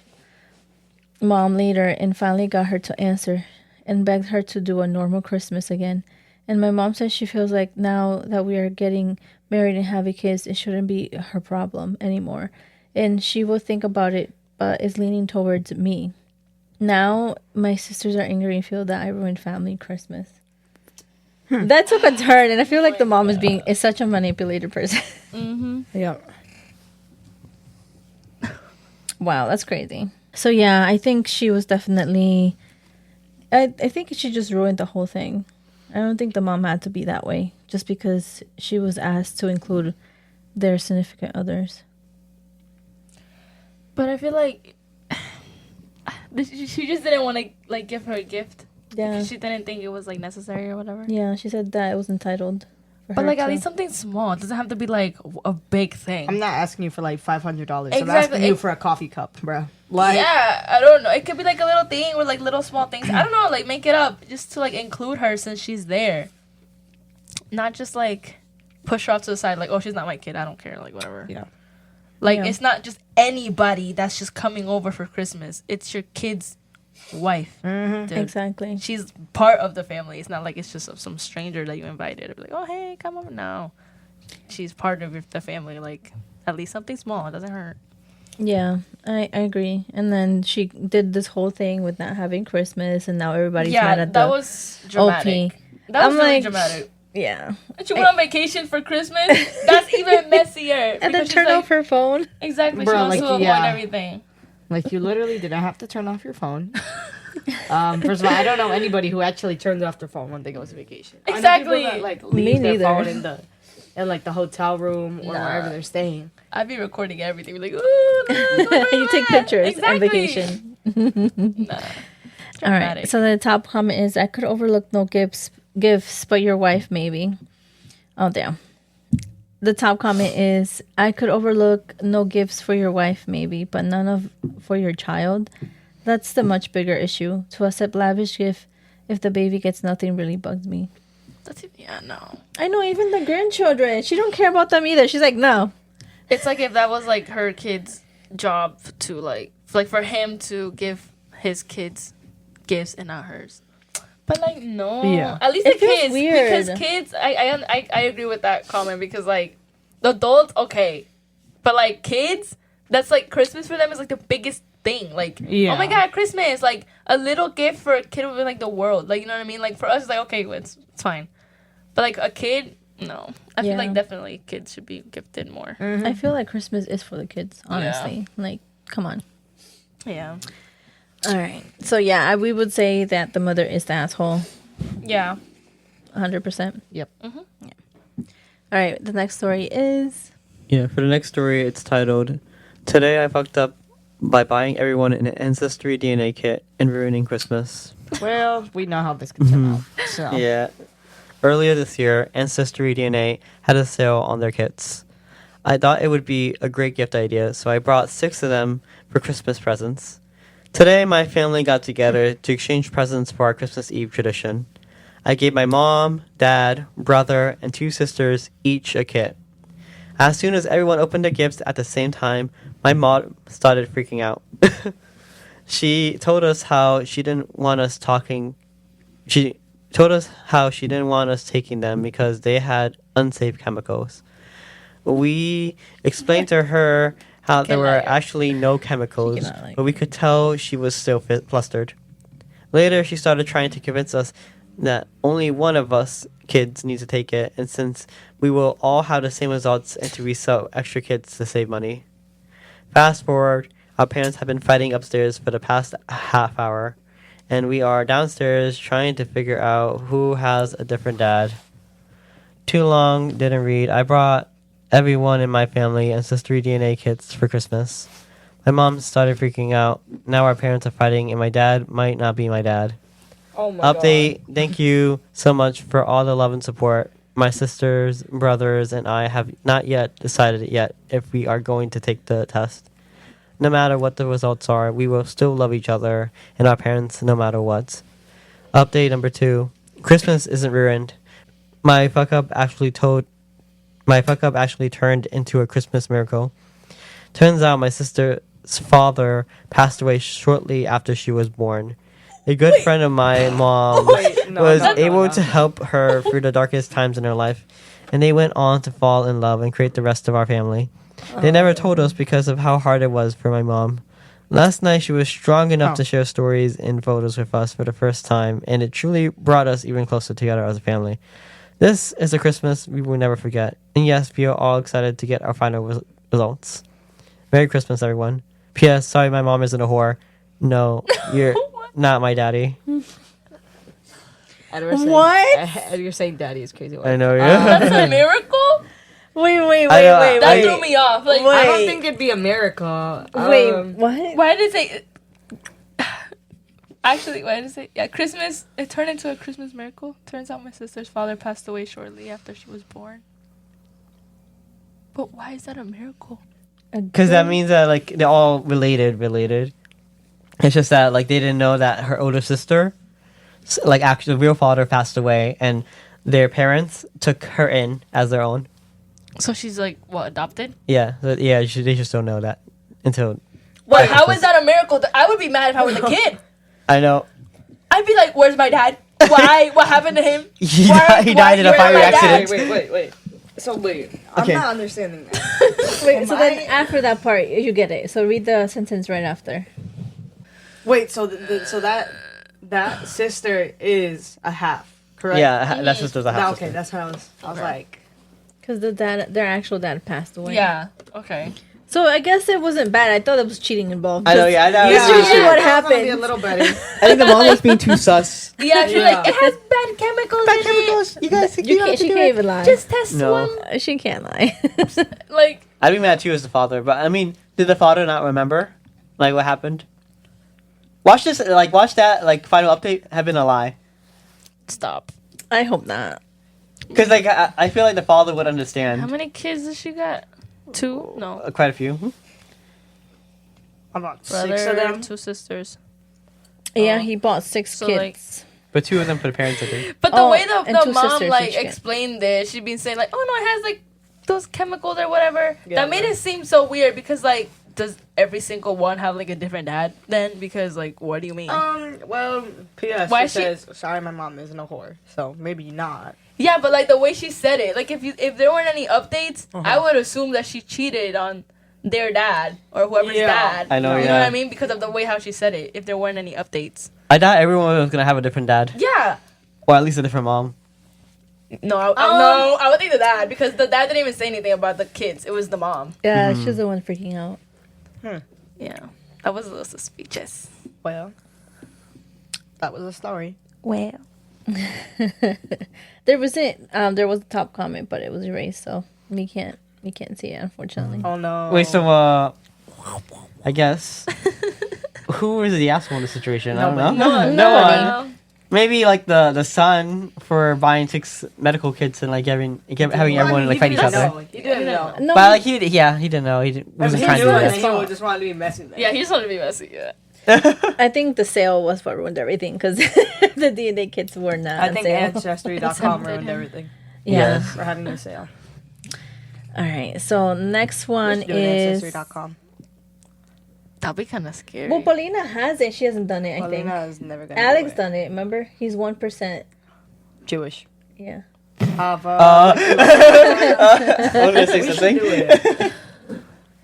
[SPEAKER 2] mom later and finally got her to answer and begged her to do a normal Christmas again. And my mom says she feels like now that we are getting married and having kids, it shouldn't be her problem anymore. And she will think about it, but is leaning towards me. Now my sisters are angry and feel that I ruined family Christmas. That took a turn, and I feel like the mom is such a manipulated person.
[SPEAKER 5] Yeah.
[SPEAKER 2] Wow, that's crazy. So yeah, I think she was definitely. I think she just ruined the whole thing. I don't think the mom had to be that way just because she was asked to include their significant others.
[SPEAKER 4] But I feel like she just didn't want to like give her a gift.
[SPEAKER 2] Yeah.
[SPEAKER 4] She didn't think it was like necessary or whatever.
[SPEAKER 2] Yeah, she said that it was entitled.
[SPEAKER 4] But like at least something small. It doesn't have to be like a big thing.
[SPEAKER 5] I'm not asking you for like $500.
[SPEAKER 4] Exactly.
[SPEAKER 5] I'm asking you for a coffee cup, bro. Like,
[SPEAKER 4] yeah, I don't know. It could be like a little thing or like little small things. I don't know. Like make it up just to like include her since she's there. Not just like push her off to the side. Like, oh, she's not my kid. I don't care. Like whatever.
[SPEAKER 5] Yeah.
[SPEAKER 4] Like
[SPEAKER 2] Yeah.
[SPEAKER 4] it's not just anybody that's just coming over for Christmas. It's your kid's wife. Dude.
[SPEAKER 2] Exactly.
[SPEAKER 4] She's part of the family. It's not like it's just some stranger that you invited. It'd be like, oh hey, come over. No, she's part of the family. Like at least something small. It doesn't hurt.
[SPEAKER 2] Yeah, I agree. And then she did this whole thing with not having Christmas, and now everybody's
[SPEAKER 4] Yeah,
[SPEAKER 2] mad at
[SPEAKER 4] that
[SPEAKER 2] the
[SPEAKER 4] was dramatic.
[SPEAKER 2] OP.
[SPEAKER 4] That was
[SPEAKER 2] I'm
[SPEAKER 4] really
[SPEAKER 2] like,
[SPEAKER 4] dramatic.
[SPEAKER 2] Yeah.
[SPEAKER 4] And she went on vacation for Christmas. That's even messier.
[SPEAKER 2] And then
[SPEAKER 4] because she's
[SPEAKER 2] turn
[SPEAKER 4] like,
[SPEAKER 2] off her phone.
[SPEAKER 4] Exactly.
[SPEAKER 5] Bro,
[SPEAKER 4] she wants
[SPEAKER 5] like,
[SPEAKER 4] to avoid
[SPEAKER 5] yeah.
[SPEAKER 4] everything.
[SPEAKER 5] like you literally didn't have to turn off your phone. First of all, I don't know anybody who actually turns off their phone when they go to vacation.
[SPEAKER 4] Exactly.
[SPEAKER 5] I know people that, like
[SPEAKER 2] Me
[SPEAKER 5] leave their
[SPEAKER 2] neither.
[SPEAKER 5] phone in like the hotel room or
[SPEAKER 4] Nah.
[SPEAKER 5] wherever they're staying.
[SPEAKER 4] I'd be recording everything. Be like, ooh,
[SPEAKER 2] You take pictures
[SPEAKER 4] exactly.
[SPEAKER 2] and vacation.
[SPEAKER 4] Nah.
[SPEAKER 2] All right. So the top comment is, I could overlook no gifts, but your wife maybe. Oh, damn. The top comment is, I could overlook no gifts for your wife maybe, but none of for your child. That's the much bigger issue. To accept lavish gift if the baby gets nothing really bugs me.
[SPEAKER 4] That's yeah, no.
[SPEAKER 2] I know, even the grandchildren. She don't care about them either. She's like, no.
[SPEAKER 4] It's like if that was like her kid's job to like for him to give his kids gifts and not hers. But like no,
[SPEAKER 5] Yeah.
[SPEAKER 4] at least
[SPEAKER 2] It
[SPEAKER 4] the
[SPEAKER 2] feels
[SPEAKER 4] kids
[SPEAKER 2] weird.
[SPEAKER 4] because kids. I agree with that comment because like the adults okay, but like kids, that's like Christmas for them is like the biggest thing. Like
[SPEAKER 5] Yeah.
[SPEAKER 4] oh my god, Christmas! Like a little gift for a kid would be like the world. Like you know what I mean? Like for us, it's like okay, it's fine. But like a kid, no. I
[SPEAKER 2] Yeah.
[SPEAKER 4] feel like definitely kids should be gifted more.
[SPEAKER 2] I feel like Christmas is for the kids, honestly. Like, come on.
[SPEAKER 4] Yeah.
[SPEAKER 2] All right. So, yeah, we would say that the mother is the asshole.
[SPEAKER 4] Yeah.
[SPEAKER 2] 100%.
[SPEAKER 5] Yep.
[SPEAKER 2] All right. The next story is...
[SPEAKER 3] Yeah, for the next story, it's titled, Today I fucked up by buying everyone an Ancestry DNA kit and ruining Christmas.
[SPEAKER 5] Well, we know how this could turn out. So.
[SPEAKER 3] Yeah. Earlier this year, Ancestry DNA had a sale on their kits. I thought it would be a great gift idea, so I brought 6 of them for Christmas presents. Today, my family got together to exchange presents for our Christmas Eve tradition. I gave my mom, dad, brother, and 2 sisters each a kit. As soon as everyone opened their gifts at the same time, my mom started freaking out. She told us how she didn't want us taking them because they had unsafe chemicals. We explained to her how there were
[SPEAKER 4] liar.
[SPEAKER 3] actually no chemicals,
[SPEAKER 2] cannot lie.
[SPEAKER 3] but we could tell she was still flustered. Later, she started trying to convince us that only one of us kids needs to take it, and since we will all have the same results and to resell extra kits to save money. Fast forward, our parents have been fighting upstairs for the past half hour, and we are downstairs trying to figure out who has a different dad. Too long, didn't read. I brought everyone in my family Ancestry DNA kits for Christmas. My mom started freaking out. Now our parents are fighting, and my dad might not be my dad.
[SPEAKER 5] Oh my
[SPEAKER 3] Update. Thank you so much for all the love and support. My sisters, brothers, and I have not yet decided yet if we are going to take the test. No matter what the results are, we will still love each other and our parents no matter what. Update number 2. Christmas isn't ruined. My fuck up actually turned into a Christmas miracle. Turns out my sister's father passed away shortly after she was born. A good friend of my mom was able to help her through the darkest times in her life, and they went on to fall in love and create the rest of our family. They never told us because of how hard it was for my mom. Last night, she was strong enough to share stories and photos with us for the first time, and it truly brought us even closer together as a family. This is a Christmas we will never forget. And yes, we are all excited to get our final results. Merry Christmas, everyone. P.S. Sorry my mom isn't a whore. No, you're not my daddy.
[SPEAKER 5] Edgar saying daddy is crazy.
[SPEAKER 3] I know, yeah.
[SPEAKER 4] That's a miracle?
[SPEAKER 2] Wait.
[SPEAKER 4] That threw me off. Like,
[SPEAKER 5] I don't think it'd be a miracle.
[SPEAKER 2] What?
[SPEAKER 4] why did it say... Actually, why did it say... Yeah, Christmas... It turned into a Christmas miracle. Turns out my sister's father passed away shortly after she was born. But why is that a miracle?
[SPEAKER 3] Because that means that, like, they're all related. It's just that, like, they didn't know that her older sister, like, actually, the real father passed away, and their parents took her in as their own.
[SPEAKER 4] So she's, like, what, adopted?
[SPEAKER 3] Yeah, they just don't know that until...
[SPEAKER 4] Well, how is that a miracle? I would be mad if I was a kid.
[SPEAKER 3] I know.
[SPEAKER 4] I'd be like, where's my dad? Why? What happened to him?
[SPEAKER 3] He died in a fire accident.
[SPEAKER 5] Wait. So I'm
[SPEAKER 3] Okay.
[SPEAKER 5] not understanding that.
[SPEAKER 2] Wait, so then after that part, you get it. So read the sentence right after.
[SPEAKER 5] Wait, so that sister is a half, correct?
[SPEAKER 3] Yeah, that sister's a half
[SPEAKER 5] Okay,
[SPEAKER 3] sister.
[SPEAKER 5] that's what I was
[SPEAKER 4] Okay.
[SPEAKER 5] like.
[SPEAKER 2] Because their actual dad passed away.
[SPEAKER 4] Yeah. Okay.
[SPEAKER 2] So I guess it wasn't bad. I thought there was cheating involved.
[SPEAKER 3] I know, yeah, I know.
[SPEAKER 2] That's usually what
[SPEAKER 5] That's gonna be a
[SPEAKER 2] happens.
[SPEAKER 5] little better.
[SPEAKER 3] I think the mom was being too sus.
[SPEAKER 4] Yeah, she's
[SPEAKER 5] Yeah.
[SPEAKER 4] like, it has bad chemicals in it.
[SPEAKER 3] You guys,
[SPEAKER 2] She can't even lie.
[SPEAKER 4] Just test
[SPEAKER 3] No.
[SPEAKER 4] one.
[SPEAKER 2] She can't lie.
[SPEAKER 4] Like,
[SPEAKER 3] I'd be mad too as the father, but I mean, did the father not remember, like, what happened? Watch that, like, final update have been a lie.
[SPEAKER 4] stop.
[SPEAKER 2] I hope not.
[SPEAKER 3] Because, like, I feel like the father would understand.
[SPEAKER 4] How many kids does she got? 2? No.
[SPEAKER 3] Quite a few.
[SPEAKER 5] About
[SPEAKER 4] Brother,
[SPEAKER 5] 6 of them.
[SPEAKER 4] 2 sisters.
[SPEAKER 2] Yeah, he bought 6
[SPEAKER 4] So,
[SPEAKER 2] kids.
[SPEAKER 3] But 2 of them for the parents, I think.
[SPEAKER 4] But the
[SPEAKER 2] Oh,
[SPEAKER 4] way
[SPEAKER 2] and
[SPEAKER 4] the
[SPEAKER 2] 2
[SPEAKER 4] mom,
[SPEAKER 2] sisters
[SPEAKER 4] like,
[SPEAKER 2] each kid.
[SPEAKER 4] explained it, she'd been saying, like, oh, no, it has, like, those chemicals or whatever.
[SPEAKER 5] Yeah,
[SPEAKER 4] that made it seem so weird because, like, does every single one have, like, a different dad then? Because, like, what do you mean?
[SPEAKER 5] Well, P.S.
[SPEAKER 4] Why
[SPEAKER 5] Why
[SPEAKER 4] she-
[SPEAKER 5] says, sorry, my mom isn't a whore, so maybe not.
[SPEAKER 4] Yeah, but, like, the way she said it, like, if there weren't any updates, I would assume that she cheated on their dad or whoever's
[SPEAKER 5] Yeah.
[SPEAKER 4] dad.
[SPEAKER 3] I know,
[SPEAKER 4] You know
[SPEAKER 3] yeah.
[SPEAKER 4] what I mean? Because of the way how she said it, if there weren't any updates.
[SPEAKER 3] I thought everyone was going to have a different dad.
[SPEAKER 4] Yeah.
[SPEAKER 3] Or at least a different mom.
[SPEAKER 4] No, I would think the dad because the dad didn't even say anything about the kids. It was the mom.
[SPEAKER 2] Yeah, she's the one freaking out.
[SPEAKER 4] Yeah. That was a little suspicious.
[SPEAKER 5] Well, that was a story.
[SPEAKER 4] Well.
[SPEAKER 2] There was a top comment, but it was erased, so we can't see it, unfortunately.
[SPEAKER 5] Oh no.
[SPEAKER 3] Wait, so, I guess. Who was the asshole in the situation? I don't know.
[SPEAKER 5] No one.
[SPEAKER 3] No one. Maybe, like, the son for buying 6 medical kits and, like, having everyone, like, fight each other.
[SPEAKER 5] He didn't know.
[SPEAKER 2] No,
[SPEAKER 3] But, like, he didn't know. He wasn't
[SPEAKER 5] He
[SPEAKER 3] trying to
[SPEAKER 5] knew
[SPEAKER 3] do
[SPEAKER 5] it,
[SPEAKER 3] this.
[SPEAKER 5] and he just wanted to be messy.
[SPEAKER 4] Yeah, he just wanted to be messy. Yeah.
[SPEAKER 2] I think the sale was what ruined everything because the DNA kits were not
[SPEAKER 5] I
[SPEAKER 2] on
[SPEAKER 5] think
[SPEAKER 2] sale.
[SPEAKER 5] Ancestry.com
[SPEAKER 4] Accepted
[SPEAKER 5] ruined
[SPEAKER 4] him.
[SPEAKER 5] everything
[SPEAKER 2] Yeah.
[SPEAKER 3] Yes.
[SPEAKER 5] for having a sale.
[SPEAKER 2] All right. So next one
[SPEAKER 5] Just do it,
[SPEAKER 2] is.
[SPEAKER 5] Ancestry.com.
[SPEAKER 4] That'd be kind of scary.
[SPEAKER 2] Well, Paulina has it. She hasn't done it. I think.
[SPEAKER 5] Paulina is never gonna
[SPEAKER 2] Alex
[SPEAKER 5] do it.
[SPEAKER 2] done it. Remember? He's 1%.
[SPEAKER 5] Jewish.
[SPEAKER 2] Yeah.
[SPEAKER 3] I was gonna say
[SPEAKER 5] we should
[SPEAKER 3] something.
[SPEAKER 5] do it.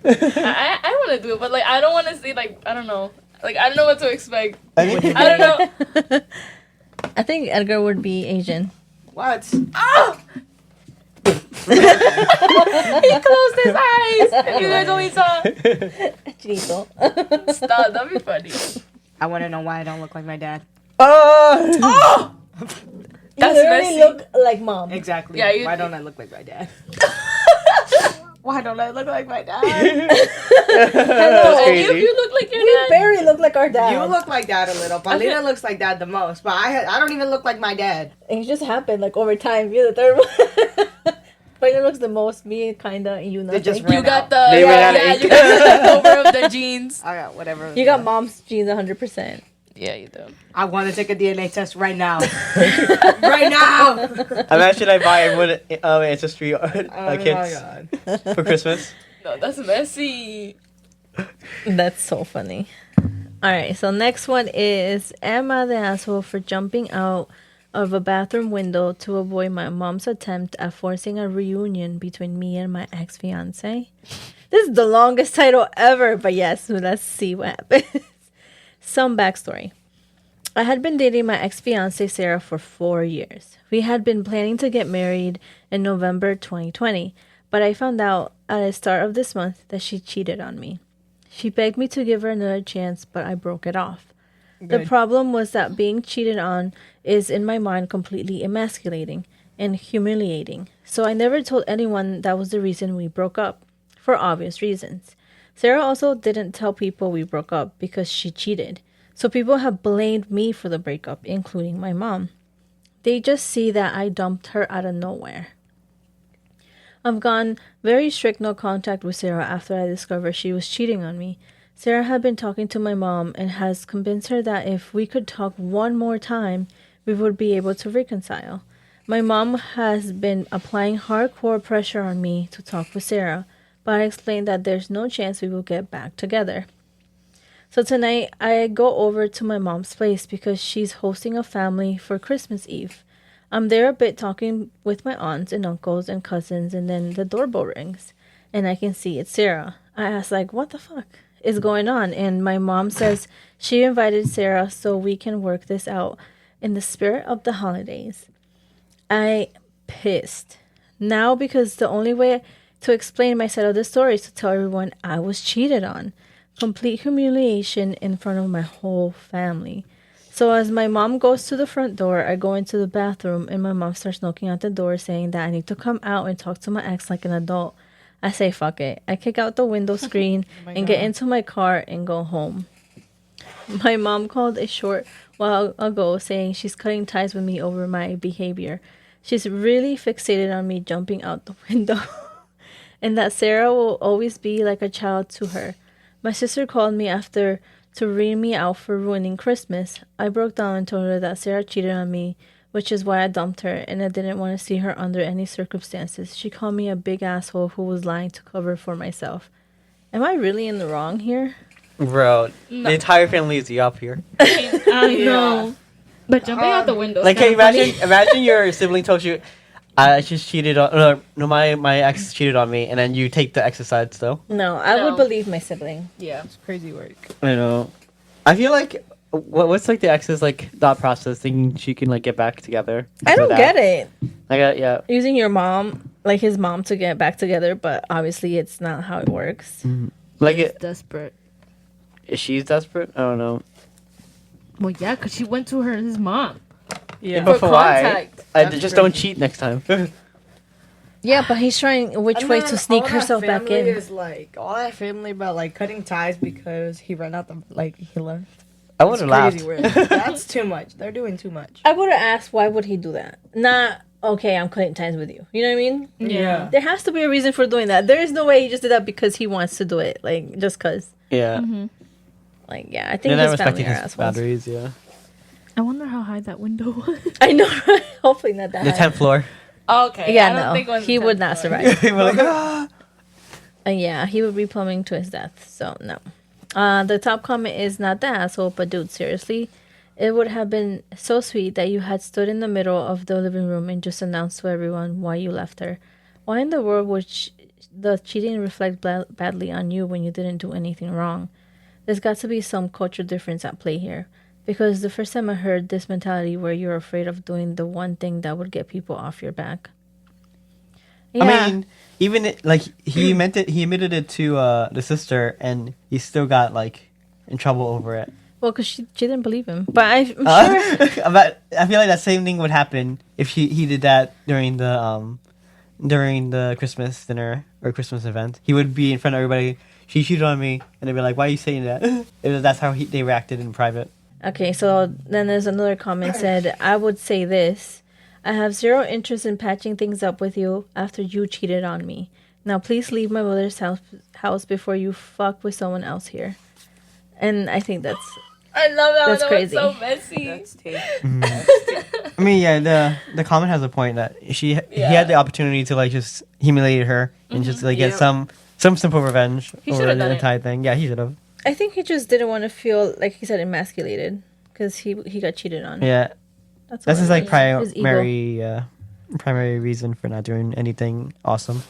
[SPEAKER 4] I want to do it, but like I don't want to see like I don't know. Like I don't know what to expect.
[SPEAKER 3] I mean,
[SPEAKER 4] I don't know.
[SPEAKER 2] I think Edgar would be Asian.
[SPEAKER 5] What?
[SPEAKER 4] Oh! He closed his eyes, and you guys only saw.
[SPEAKER 2] Chito.
[SPEAKER 4] Stop. That'd be funny.
[SPEAKER 5] I want to know why I don't look like my dad.
[SPEAKER 4] Oh! That's
[SPEAKER 2] you literally
[SPEAKER 4] messy.
[SPEAKER 2] look like mom.
[SPEAKER 5] Exactly.
[SPEAKER 4] Yeah, you-
[SPEAKER 5] Why don't I look like my dad? Why don't I look like my dad?
[SPEAKER 3] That's
[SPEAKER 4] And you
[SPEAKER 3] crazy.
[SPEAKER 4] look like your
[SPEAKER 2] We
[SPEAKER 4] dad.
[SPEAKER 2] barely look like our dad.
[SPEAKER 5] You look like dad a little. Paulina looks like dad the most, but I don't even look like my dad.
[SPEAKER 2] It just happened like over time. You're the third one. But it looks the most me, kinda, and you nothing.
[SPEAKER 5] just
[SPEAKER 4] You
[SPEAKER 5] ran
[SPEAKER 4] got
[SPEAKER 5] out.
[SPEAKER 4] the
[SPEAKER 3] They ran out of
[SPEAKER 4] yeah,
[SPEAKER 3] ink.
[SPEAKER 4] you got the leftover of the genes.
[SPEAKER 5] I got whatever.
[SPEAKER 2] You got mom's genes 100%.
[SPEAKER 4] Yeah, you do.
[SPEAKER 5] I want to take a DNA test right now. Right now.
[SPEAKER 3] Imagine I buy everyone ancestry
[SPEAKER 5] Oh
[SPEAKER 3] kits
[SPEAKER 5] my god.
[SPEAKER 3] for Christmas.
[SPEAKER 4] No, that's messy.
[SPEAKER 2] That's so funny. All right, so next one is, am I the asshole for jumping out of a bathroom window to avoid my mom's attempt at forcing a reunion between me and my ex-fiance? This is the longest title ever, but yes, let's see what happens. Some backstory. I had been dating my ex-fiance Sarah for 4 years. We had been planning to get married in November 2020, but I found out at the start of this month that she cheated on me. She begged me to give her another chance, but I broke it off. The problem was that being cheated on is, in my mind, completely emasculating and humiliating. So I never told anyone that was the reason we broke up, for obvious reasons. Sarah also didn't tell people we broke up because she cheated. So people have blamed me for the breakup, including my mom. They just see that I dumped her out of nowhere. I've gone very strict no contact with Sarah after I discovered she was cheating on me. Sarah had been talking to my mom and has convinced her that if we could talk one more time, we would be able to reconcile. My mom has been applying hardcore pressure on me to talk with Sarah, but I explained that there's no chance we will get back together. So tonight, I go over to my mom's place because she's hosting a family for Christmas Eve. I'm there a bit talking with my aunts and uncles and cousins, and then the doorbell rings, and I can see it's Sarah. I ask, like, what the fuck is going on? And my mom says she invited Sarah so we can work this out in the spirit of the holidays. I pissed. Now, because the only way to explain my side of the story is to tell everyone I was cheated on. Complete humiliation in front of my whole family. So as my mom goes to the front door, I go into the bathroom and my mom starts knocking at the door saying that I need to come out and talk to my ex like an adult. I say fuck it. I kick out the window screen and get into my car and go home. My mom called a short while ago saying she's cutting ties with me over my behavior. She's really fixated on me jumping out the window and that Sarah will always be like a child to her. My sister called me after to rein me out for ruining Christmas. I broke down and told her that Sarah cheated on me, which is why I dumped her, and I didn't want to see her under any circumstances. She called me a big asshole who was lying to cover for myself. Am I really in the wrong here?
[SPEAKER 3] Bro, the entire family is the up here.
[SPEAKER 4] I know. But jumping out the window.
[SPEAKER 3] Like, can you imagine your sibling told you, I just cheated on, no, my ex cheated on me, and then you take the ex's side still?
[SPEAKER 2] No, I would believe my sibling.
[SPEAKER 4] Yeah.
[SPEAKER 5] It's crazy work.
[SPEAKER 3] I know. I feel like, what's like the ex's like thought process thinking she can like get back together?
[SPEAKER 2] I don't get it.
[SPEAKER 3] Yeah.
[SPEAKER 2] Using your mom, like his mom, to get back together, but obviously it's not how it works.
[SPEAKER 3] Like,
[SPEAKER 4] He's desperate.
[SPEAKER 3] is she desperate? I don't know.
[SPEAKER 4] Well, yeah, because she went to his mom.
[SPEAKER 3] Yeah,
[SPEAKER 4] For
[SPEAKER 3] but for why?
[SPEAKER 4] contact.
[SPEAKER 3] Just don't cheat next time.
[SPEAKER 2] Yeah, but he's trying which way to sneak herself back in.
[SPEAKER 5] Is like all that family about like cutting ties because he ran out the he left.
[SPEAKER 3] I would have laughed.
[SPEAKER 5] Crazy work. That's too much. They're doing too much.
[SPEAKER 2] I would have asked why would he do that? Not okay, I'm cutting ties with you. You know what I mean?
[SPEAKER 5] Yeah.
[SPEAKER 2] There has to be a reason for doing that. There is no way he just did that because he wants to do it. Like just cause.
[SPEAKER 3] Yeah.
[SPEAKER 2] Like yeah, I think
[SPEAKER 3] They're not
[SPEAKER 2] his family
[SPEAKER 3] respecting
[SPEAKER 2] are
[SPEAKER 3] his
[SPEAKER 2] assholes.
[SPEAKER 3] boundaries. Yeah.
[SPEAKER 4] I wonder how high that window was.
[SPEAKER 2] I know. Right? Hopefully not that.
[SPEAKER 3] The
[SPEAKER 2] high.
[SPEAKER 3] 10th floor.
[SPEAKER 4] Okay.
[SPEAKER 2] Yeah,
[SPEAKER 4] I don't
[SPEAKER 2] no,
[SPEAKER 4] think it was
[SPEAKER 2] he
[SPEAKER 4] the
[SPEAKER 2] would
[SPEAKER 4] 10th
[SPEAKER 2] not
[SPEAKER 4] floor.
[SPEAKER 2] survive.
[SPEAKER 3] We're like, ah.
[SPEAKER 2] Yeah, he would be plumbing to his death. So no. The top comment is not the asshole, but dude, seriously, it would have been so sweet that you had stood in the middle of the living room and just announced to everyone why you left her. Why in the world would the cheating reflect badly on you when you didn't do anything wrong? There's got to be some cultural difference at play here. Because the first time I heard this mentality where you're afraid of doing the one thing that would get people off your back. Yeah.
[SPEAKER 3] I mean, even like he admitted it to the sister, and he still got like in trouble over it.
[SPEAKER 2] Well, because she didn't believe him. But I'm sure.
[SPEAKER 3] But I feel like that same thing would happen if he did that during the during the Christmas dinner or Christmas event. He would be in front of everybody. She cheated on me, and they'd be like, "Why are you saying that?" That's how they reacted in private.
[SPEAKER 2] Okay, so then there's another comment said, I would say this. I have zero interest in patching things up with you after you cheated on me. Now please leave my mother's house before you fuck with someone else here. And I think that's...
[SPEAKER 4] I love that.
[SPEAKER 2] That's
[SPEAKER 4] That
[SPEAKER 2] crazy.
[SPEAKER 4] was so messy.
[SPEAKER 5] That's tape.
[SPEAKER 3] I mean, yeah, the comment has a point that he had the opportunity to like just humiliate her and just like get some simple revenge
[SPEAKER 4] He
[SPEAKER 3] over
[SPEAKER 4] should've
[SPEAKER 3] the
[SPEAKER 4] done it.
[SPEAKER 3] entire thing. Yeah, he should have.
[SPEAKER 2] I think he just didn't want to feel, like he said, emasculated. Because he got cheated on.
[SPEAKER 3] Yeah,
[SPEAKER 2] That's
[SPEAKER 3] that's
[SPEAKER 2] all
[SPEAKER 3] his
[SPEAKER 2] it
[SPEAKER 3] like
[SPEAKER 2] was. His ego.
[SPEAKER 3] primary reason for not doing anything awesome.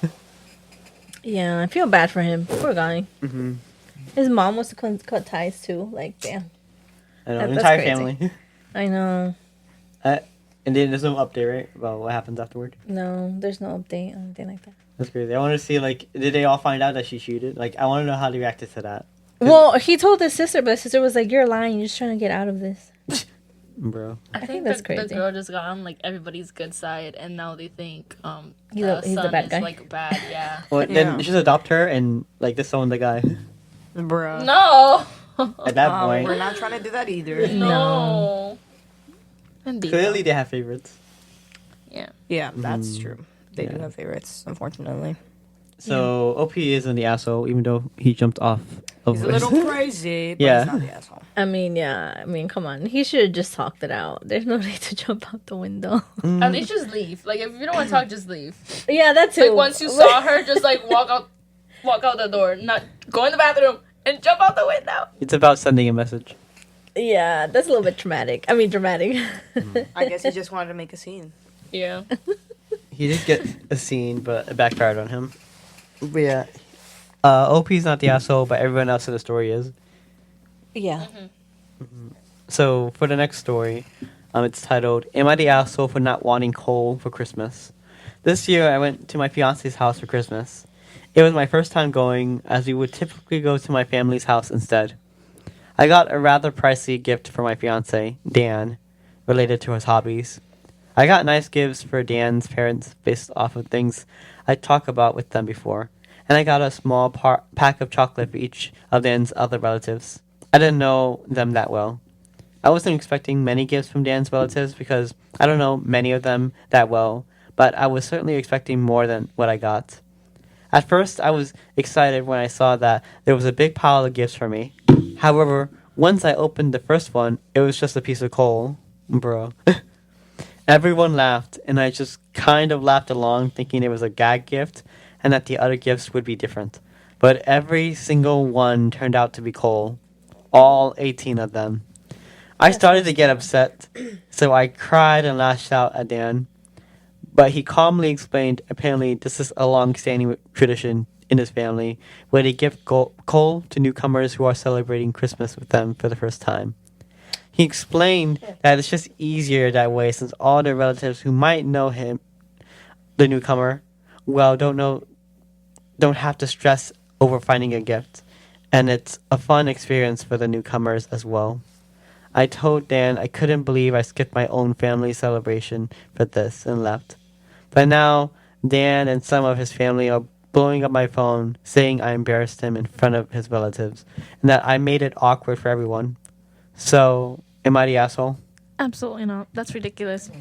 [SPEAKER 2] Yeah, I feel bad for him. Poor guy.
[SPEAKER 3] Mm-hmm.
[SPEAKER 2] His mom was to cut ties too. Like, damn.
[SPEAKER 3] I know,
[SPEAKER 2] That's
[SPEAKER 3] entire
[SPEAKER 2] crazy.
[SPEAKER 3] family.
[SPEAKER 2] I know.
[SPEAKER 3] And then there's no update, right, about what happens afterward.
[SPEAKER 2] No, there's no update or anything like that.
[SPEAKER 3] That's crazy. I want to see like, did they all find out that she cheated? Like, I want to know how they reacted to that.
[SPEAKER 2] Well, he told his sister, but his sister was like, "You're lying. You're just trying to get out of this."
[SPEAKER 3] Bro.
[SPEAKER 4] I
[SPEAKER 2] think
[SPEAKER 4] think
[SPEAKER 2] that's
[SPEAKER 4] the
[SPEAKER 2] crazy.
[SPEAKER 4] girl just got on like everybody's good side, and now they think
[SPEAKER 2] He's the
[SPEAKER 4] son
[SPEAKER 2] bad
[SPEAKER 4] is
[SPEAKER 2] guy.
[SPEAKER 4] like bad. Yeah.
[SPEAKER 3] Well,
[SPEAKER 5] Yeah.
[SPEAKER 3] then just adopt her and like disown the guy.
[SPEAKER 5] Bruh.
[SPEAKER 4] No.
[SPEAKER 3] At that
[SPEAKER 5] We're
[SPEAKER 3] point,
[SPEAKER 5] not trying to do that either.
[SPEAKER 4] No. And
[SPEAKER 3] clearly they have favorites.
[SPEAKER 5] Yeah, that's true. They do
[SPEAKER 3] Yeah.
[SPEAKER 5] have favorites, unfortunately.
[SPEAKER 3] So OP isn't the asshole, even though he jumped off of
[SPEAKER 5] He's a little crazy, but
[SPEAKER 3] Yeah.
[SPEAKER 5] he's not the asshole.
[SPEAKER 2] I mean, yeah. I mean, come on. He should have just talked it out. There's no need to jump out the window.
[SPEAKER 4] At least just leave. Like if you don't want to talk, just leave.
[SPEAKER 2] Yeah, that too.
[SPEAKER 4] Like once you saw her, just like walk out the door, not go in the bathroom and jump out the window.
[SPEAKER 3] It's about sending a message.
[SPEAKER 2] Yeah, that's a little bit traumatic. I mean, dramatic.
[SPEAKER 5] I guess he just wanted to make a scene.
[SPEAKER 4] Yeah.
[SPEAKER 3] He did get a scene, but it backfired on him. But yeah, OP's not the asshole, but everyone else in the story is.
[SPEAKER 2] Yeah.
[SPEAKER 3] So for the next story, it's titled "Am I the asshole for not wanting coal for Christmas?" This year, I went to my fiance's house for Christmas. It was my first time going, as we would typically go to my family's house instead. I got a rather pricey gift for my fiance, Dan, related to his hobbies. I got nice gifts for Dan's parents based off of things I talked about with them before, and I got a small pack of chocolate for each of Dan's other relatives. I didn't know them that well. I wasn't expecting many gifts from Dan's relatives because I don't know many of them that well, but I was certainly expecting more than what I got. At first, I was excited when I saw that there was a big pile of gifts for me. However, once I opened the first one, it was just a piece of coal. Bro. Everyone laughed, and I just kind of laughed along, thinking it was a gag gift, and that the other gifts would be different. But every single one turned out to be coal. All 18 of them. I started to get upset, so I cried and lashed out at Dan. But he calmly explained, apparently this is a long-standing tradition in his family, where they give coal to newcomers who are celebrating Christmas with them for the first time. He explained that it's just easier that way since all the relatives who might know him, the newcomer, well, don't have to stress over finding a gift. And it's a fun experience for the newcomers as well. I told Dan I couldn't believe I skipped my own family celebration for this and left. But now, Dan and some of his family are blowing up my phone, saying I embarrassed him in front of his relatives, and that I made it awkward for everyone. So, am I the asshole?
[SPEAKER 4] Absolutely not. That's ridiculous.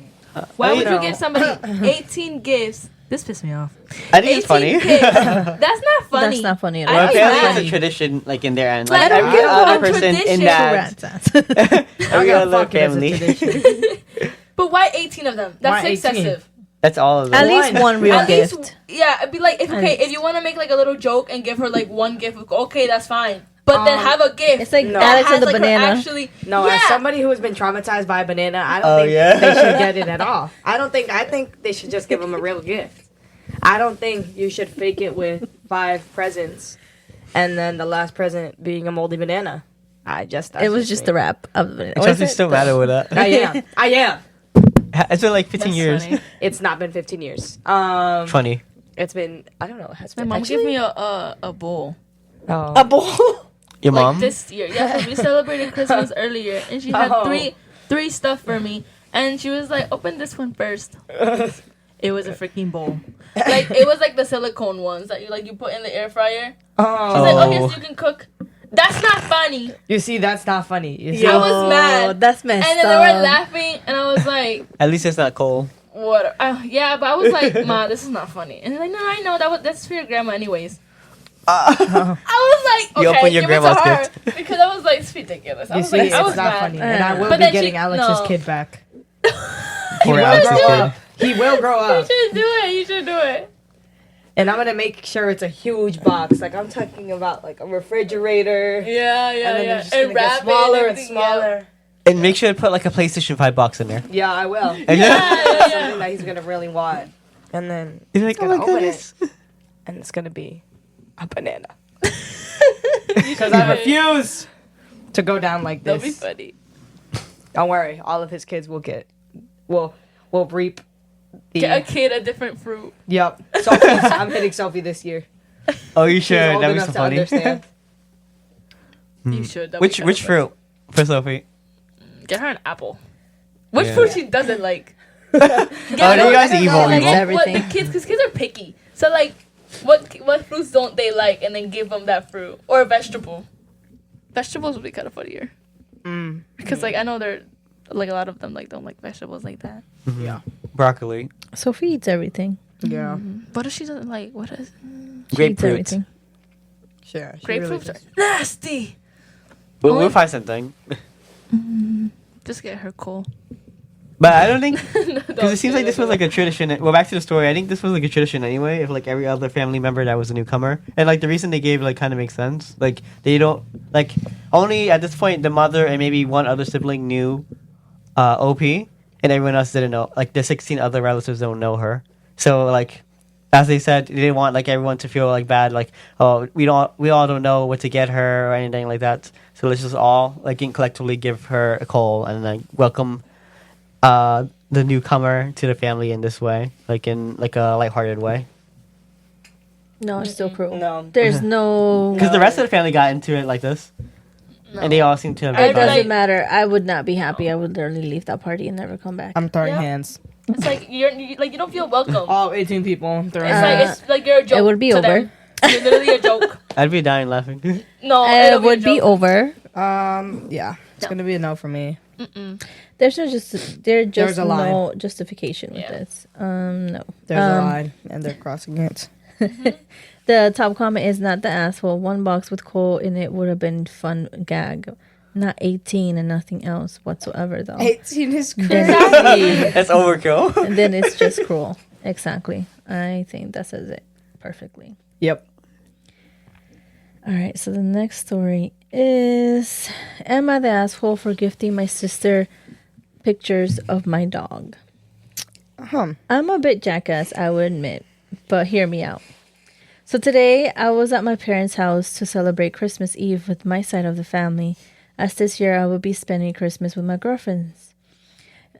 [SPEAKER 4] Why would you give somebody 18 gifts? This pissed me off.
[SPEAKER 3] I think it's funny.
[SPEAKER 4] Gifts. That's not funny.
[SPEAKER 2] That's not funny at
[SPEAKER 4] I
[SPEAKER 2] all.
[SPEAKER 3] Well,
[SPEAKER 4] don't
[SPEAKER 3] apparently
[SPEAKER 4] think
[SPEAKER 3] it's a tradition, like in their end.
[SPEAKER 4] Let
[SPEAKER 3] Like
[SPEAKER 4] them
[SPEAKER 3] every
[SPEAKER 4] give
[SPEAKER 3] other
[SPEAKER 4] a
[SPEAKER 3] person in
[SPEAKER 4] tradition.
[SPEAKER 3] that, every other family.
[SPEAKER 4] But why 18 of them? That's
[SPEAKER 5] Why 18?
[SPEAKER 4] excessive.
[SPEAKER 3] That's all of them.
[SPEAKER 2] At least one real
[SPEAKER 4] At
[SPEAKER 2] gift.
[SPEAKER 4] least, yeah, it'd be like, if you want to make like a little joke and give her like one gift, okay, that's fine. But then have a gift.
[SPEAKER 2] It's like
[SPEAKER 5] No.
[SPEAKER 2] Alex and the
[SPEAKER 4] has, like, her
[SPEAKER 2] banana.
[SPEAKER 4] Actually,
[SPEAKER 5] No,
[SPEAKER 4] yeah.
[SPEAKER 5] as somebody who has been traumatized by a banana, I don't
[SPEAKER 3] Oh,
[SPEAKER 5] think
[SPEAKER 3] yeah?
[SPEAKER 5] they should get it at all. I think they should just give them a real gift. I don't think you should fake it with 5 presents and then the last present being a moldy banana.
[SPEAKER 2] It was just the wrap of the banana.
[SPEAKER 3] Chelsea still mad with that.
[SPEAKER 5] I am.
[SPEAKER 3] It's been like 15 years.
[SPEAKER 4] Funny.
[SPEAKER 5] It's not been 15 years.
[SPEAKER 3] Funny.
[SPEAKER 5] It's been, I don't know. Has
[SPEAKER 4] My
[SPEAKER 5] been
[SPEAKER 4] mom
[SPEAKER 5] actually?
[SPEAKER 4] gave me a bowl.
[SPEAKER 5] Oh.
[SPEAKER 2] A bowl.
[SPEAKER 3] Your
[SPEAKER 4] Like
[SPEAKER 3] mom?
[SPEAKER 4] this year. Yeah, 'cause we celebrated Christmas earlier, and she had
[SPEAKER 5] Oh.
[SPEAKER 4] three stuff for me, and she was like, "Open this one first." It was a freaking bowl. Like it was like the silicone ones that you put in the air fryer.
[SPEAKER 5] Oh.
[SPEAKER 4] She's like, oh, here's you can cook. That's not funny.
[SPEAKER 5] You see, that's not funny. You see?
[SPEAKER 4] I was mad.
[SPEAKER 2] That's messed
[SPEAKER 4] And then they were laughing, and I was like,
[SPEAKER 3] At least it's not cold.
[SPEAKER 4] what? Yeah, but I was like, Ma, this is not funny. And they're like, no, I know that's for your grandma anyways. I was like, okay,
[SPEAKER 3] You open your
[SPEAKER 4] give it to
[SPEAKER 3] grandma's
[SPEAKER 4] her.
[SPEAKER 3] gift.
[SPEAKER 4] Because I was like, it's ridiculous. I
[SPEAKER 5] You
[SPEAKER 4] was
[SPEAKER 5] see,
[SPEAKER 4] like, I was
[SPEAKER 5] it's not
[SPEAKER 4] mad.
[SPEAKER 5] funny. And I will
[SPEAKER 4] But
[SPEAKER 5] be
[SPEAKER 4] then
[SPEAKER 5] getting Alex's
[SPEAKER 4] no.
[SPEAKER 5] kid back.
[SPEAKER 3] Poor
[SPEAKER 5] will
[SPEAKER 3] Alex's
[SPEAKER 5] grow
[SPEAKER 3] kid.
[SPEAKER 5] up. He will grow
[SPEAKER 4] You
[SPEAKER 5] up.
[SPEAKER 4] should do it. You should do it.
[SPEAKER 5] And I'm going to make sure it's a huge box. Like, I'm talking about, like, a refrigerator.
[SPEAKER 4] Yeah,
[SPEAKER 5] And then they're just
[SPEAKER 4] And
[SPEAKER 5] going to get
[SPEAKER 4] wrap it
[SPEAKER 5] smaller and
[SPEAKER 4] everything,
[SPEAKER 5] smaller.
[SPEAKER 3] And make sure to put like a PlayStation 5 box in there.
[SPEAKER 5] Yeah, I will.
[SPEAKER 3] And
[SPEAKER 4] Yeah.
[SPEAKER 5] Something that he's going to really want. And then
[SPEAKER 3] You're like, oh
[SPEAKER 5] gonna
[SPEAKER 3] my
[SPEAKER 5] open
[SPEAKER 3] goodness.
[SPEAKER 5] and it's going to be a banana.
[SPEAKER 4] Because
[SPEAKER 5] Because I refuse to go down like
[SPEAKER 4] That'll be
[SPEAKER 5] this.
[SPEAKER 4] funny.
[SPEAKER 5] Don't worry. All of his kids will will reap the...
[SPEAKER 4] Get a kid a different fruit.
[SPEAKER 5] Yep. Sophie's, I'm hitting Sophie this year.
[SPEAKER 3] Oh, you
[SPEAKER 5] She's
[SPEAKER 3] should.
[SPEAKER 5] old
[SPEAKER 3] That'd be
[SPEAKER 5] enough
[SPEAKER 3] so
[SPEAKER 5] to
[SPEAKER 3] funny.
[SPEAKER 5] understand.
[SPEAKER 4] You should. That'd be
[SPEAKER 3] Which
[SPEAKER 4] kinda
[SPEAKER 3] which
[SPEAKER 4] funny.
[SPEAKER 3] fruit for Sophie?
[SPEAKER 4] Get her an apple. Which
[SPEAKER 3] Yeah.
[SPEAKER 4] fruit she doesn't like?
[SPEAKER 3] Oh, you guys are evil,
[SPEAKER 4] Like,
[SPEAKER 3] evil.
[SPEAKER 2] Everything.
[SPEAKER 4] What the kids, because kids are picky. So like, what fruits don't they like, and then give them that fruit or a vegetable. Vegetables would be kind of funnier because like I know they're like a lot of them like don't like vegetables like that.
[SPEAKER 5] Yeah.
[SPEAKER 3] Broccoli.
[SPEAKER 2] Sophie eats everything.
[SPEAKER 5] Yeah.
[SPEAKER 4] What if she doesn't like? What is
[SPEAKER 2] She eats
[SPEAKER 3] Grapefruit.
[SPEAKER 2] everything.
[SPEAKER 5] Sure.
[SPEAKER 4] grapefruits? Are nasty.
[SPEAKER 3] We'll find something.
[SPEAKER 4] Just get her cool.
[SPEAKER 3] But I don't think
[SPEAKER 4] Because
[SPEAKER 3] because it seems like this was like a tradition. Well, back to the story. I think this was like a tradition anyway. If like every other family member that was a newcomer, and like the reason they gave like kind of makes sense. Like they don't like only at this point the mother and maybe one other sibling knew OP, and everyone else didn't know. Like the 16 other relatives don't know her. So like as they said, they didn't want like everyone to feel like bad. Like oh we all don't know what to get her or anything like that. So let's just all like collectively give her a call and like welcome the newcomer to the family in this way, like in like a lighthearted way.
[SPEAKER 2] No, it's still cruel.
[SPEAKER 5] No.
[SPEAKER 2] There's no.
[SPEAKER 3] Because the rest of the family got into it like this, and they all seem to have.
[SPEAKER 2] It
[SPEAKER 4] I'd
[SPEAKER 3] been
[SPEAKER 2] doesn't
[SPEAKER 4] like-
[SPEAKER 2] matter. I would not be happy. I would literally leave that party and never come back.
[SPEAKER 5] I'm throwing
[SPEAKER 4] Yeah.
[SPEAKER 5] hands.
[SPEAKER 4] It's like you don't feel welcome.
[SPEAKER 5] All 18 people. Throwing
[SPEAKER 4] It's
[SPEAKER 5] hands.
[SPEAKER 4] like you're a joke.
[SPEAKER 2] it would be
[SPEAKER 4] to
[SPEAKER 2] over.
[SPEAKER 4] them. You're literally a joke.
[SPEAKER 3] I'd be dying laughing.
[SPEAKER 4] No,
[SPEAKER 2] It
[SPEAKER 4] it'll
[SPEAKER 2] would
[SPEAKER 4] a
[SPEAKER 2] be
[SPEAKER 4] joke.
[SPEAKER 2] over.
[SPEAKER 5] Yeah. It's
[SPEAKER 4] No.
[SPEAKER 5] going to be a no for me.
[SPEAKER 2] There's
[SPEAKER 5] There's a line.
[SPEAKER 2] no justification with
[SPEAKER 4] Yeah.
[SPEAKER 2] this. No.
[SPEAKER 5] There's a line, and they're crossing it.
[SPEAKER 2] The top comment is not the asshole. One box with coal in it would have been fun gag. Not 18 and nothing else whatsoever though.
[SPEAKER 5] 18 is crazy.
[SPEAKER 3] That's overkill.
[SPEAKER 2] And then it's just cruel. Exactly. I think that says it perfectly.
[SPEAKER 5] Yep.
[SPEAKER 2] All right, so the next story is am I the asshole for gifting my sister pictures of my dog? I'm a bit jackass, I will admit, but hear me out. So today I was at my parents' house to celebrate Christmas Eve with my side of the family, as this year I would be spending Christmas with my girlfriends.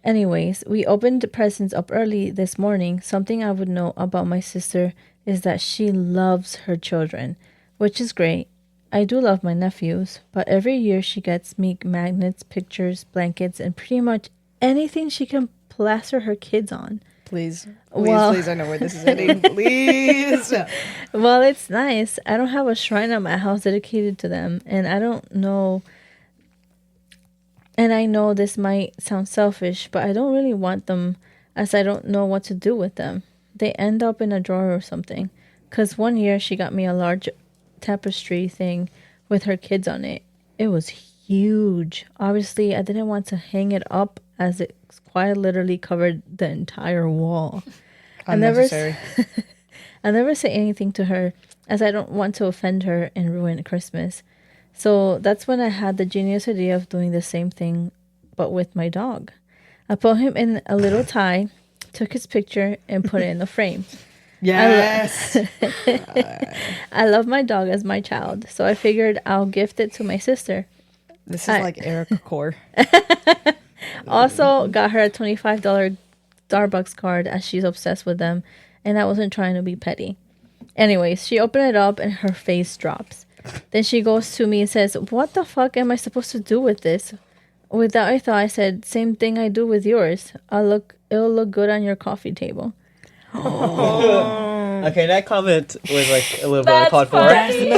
[SPEAKER 2] Anyways, we opened the presents up early this morning. Something I would know about my sister is that she loves her children, which is great. I do love my nephews, but every year she gets me magnets, pictures, blankets, and pretty much anything she can plaster her kids on.
[SPEAKER 5] Please.
[SPEAKER 2] Well-
[SPEAKER 5] Please, I know where this is heading. Please.
[SPEAKER 2] Well, it's nice. I don't have a shrine at my house dedicated to them, and I don't know. And I know this might sound selfish, but I don't really want them as I don't know what to do with them. They end up in a drawer or something. Because one year she got me a large tapestry thing with her kids on it. It was huge. Obviously, I didn't want to hang it up as it quite literally covered the entire wall.
[SPEAKER 5] Unnecessary.
[SPEAKER 2] I never say anything to her as I don't want to offend her and ruin Christmas. So that's when I had the genius idea of doing the same thing, but with my dog. I put him in a little tie, took his picture, and put it in the frame.
[SPEAKER 5] Yes.
[SPEAKER 2] I love my dog as my child, so I figured I'll gift it to my sister.
[SPEAKER 5] This is
[SPEAKER 2] I-
[SPEAKER 5] like Erica Core.
[SPEAKER 2] Also got her a $25 Starbucks card as she's obsessed with them, and I wasn't trying to be petty. Anyways, she opened it up and her face drops. Then she goes to me and says, "What the fuck am I supposed to do with this?" Without a thought, I said, "Same thing I do with yours. It'll look good on your coffee table."
[SPEAKER 3] Okay, that comment was like a little bit
[SPEAKER 4] That's
[SPEAKER 3] uncalled for.
[SPEAKER 4] funny.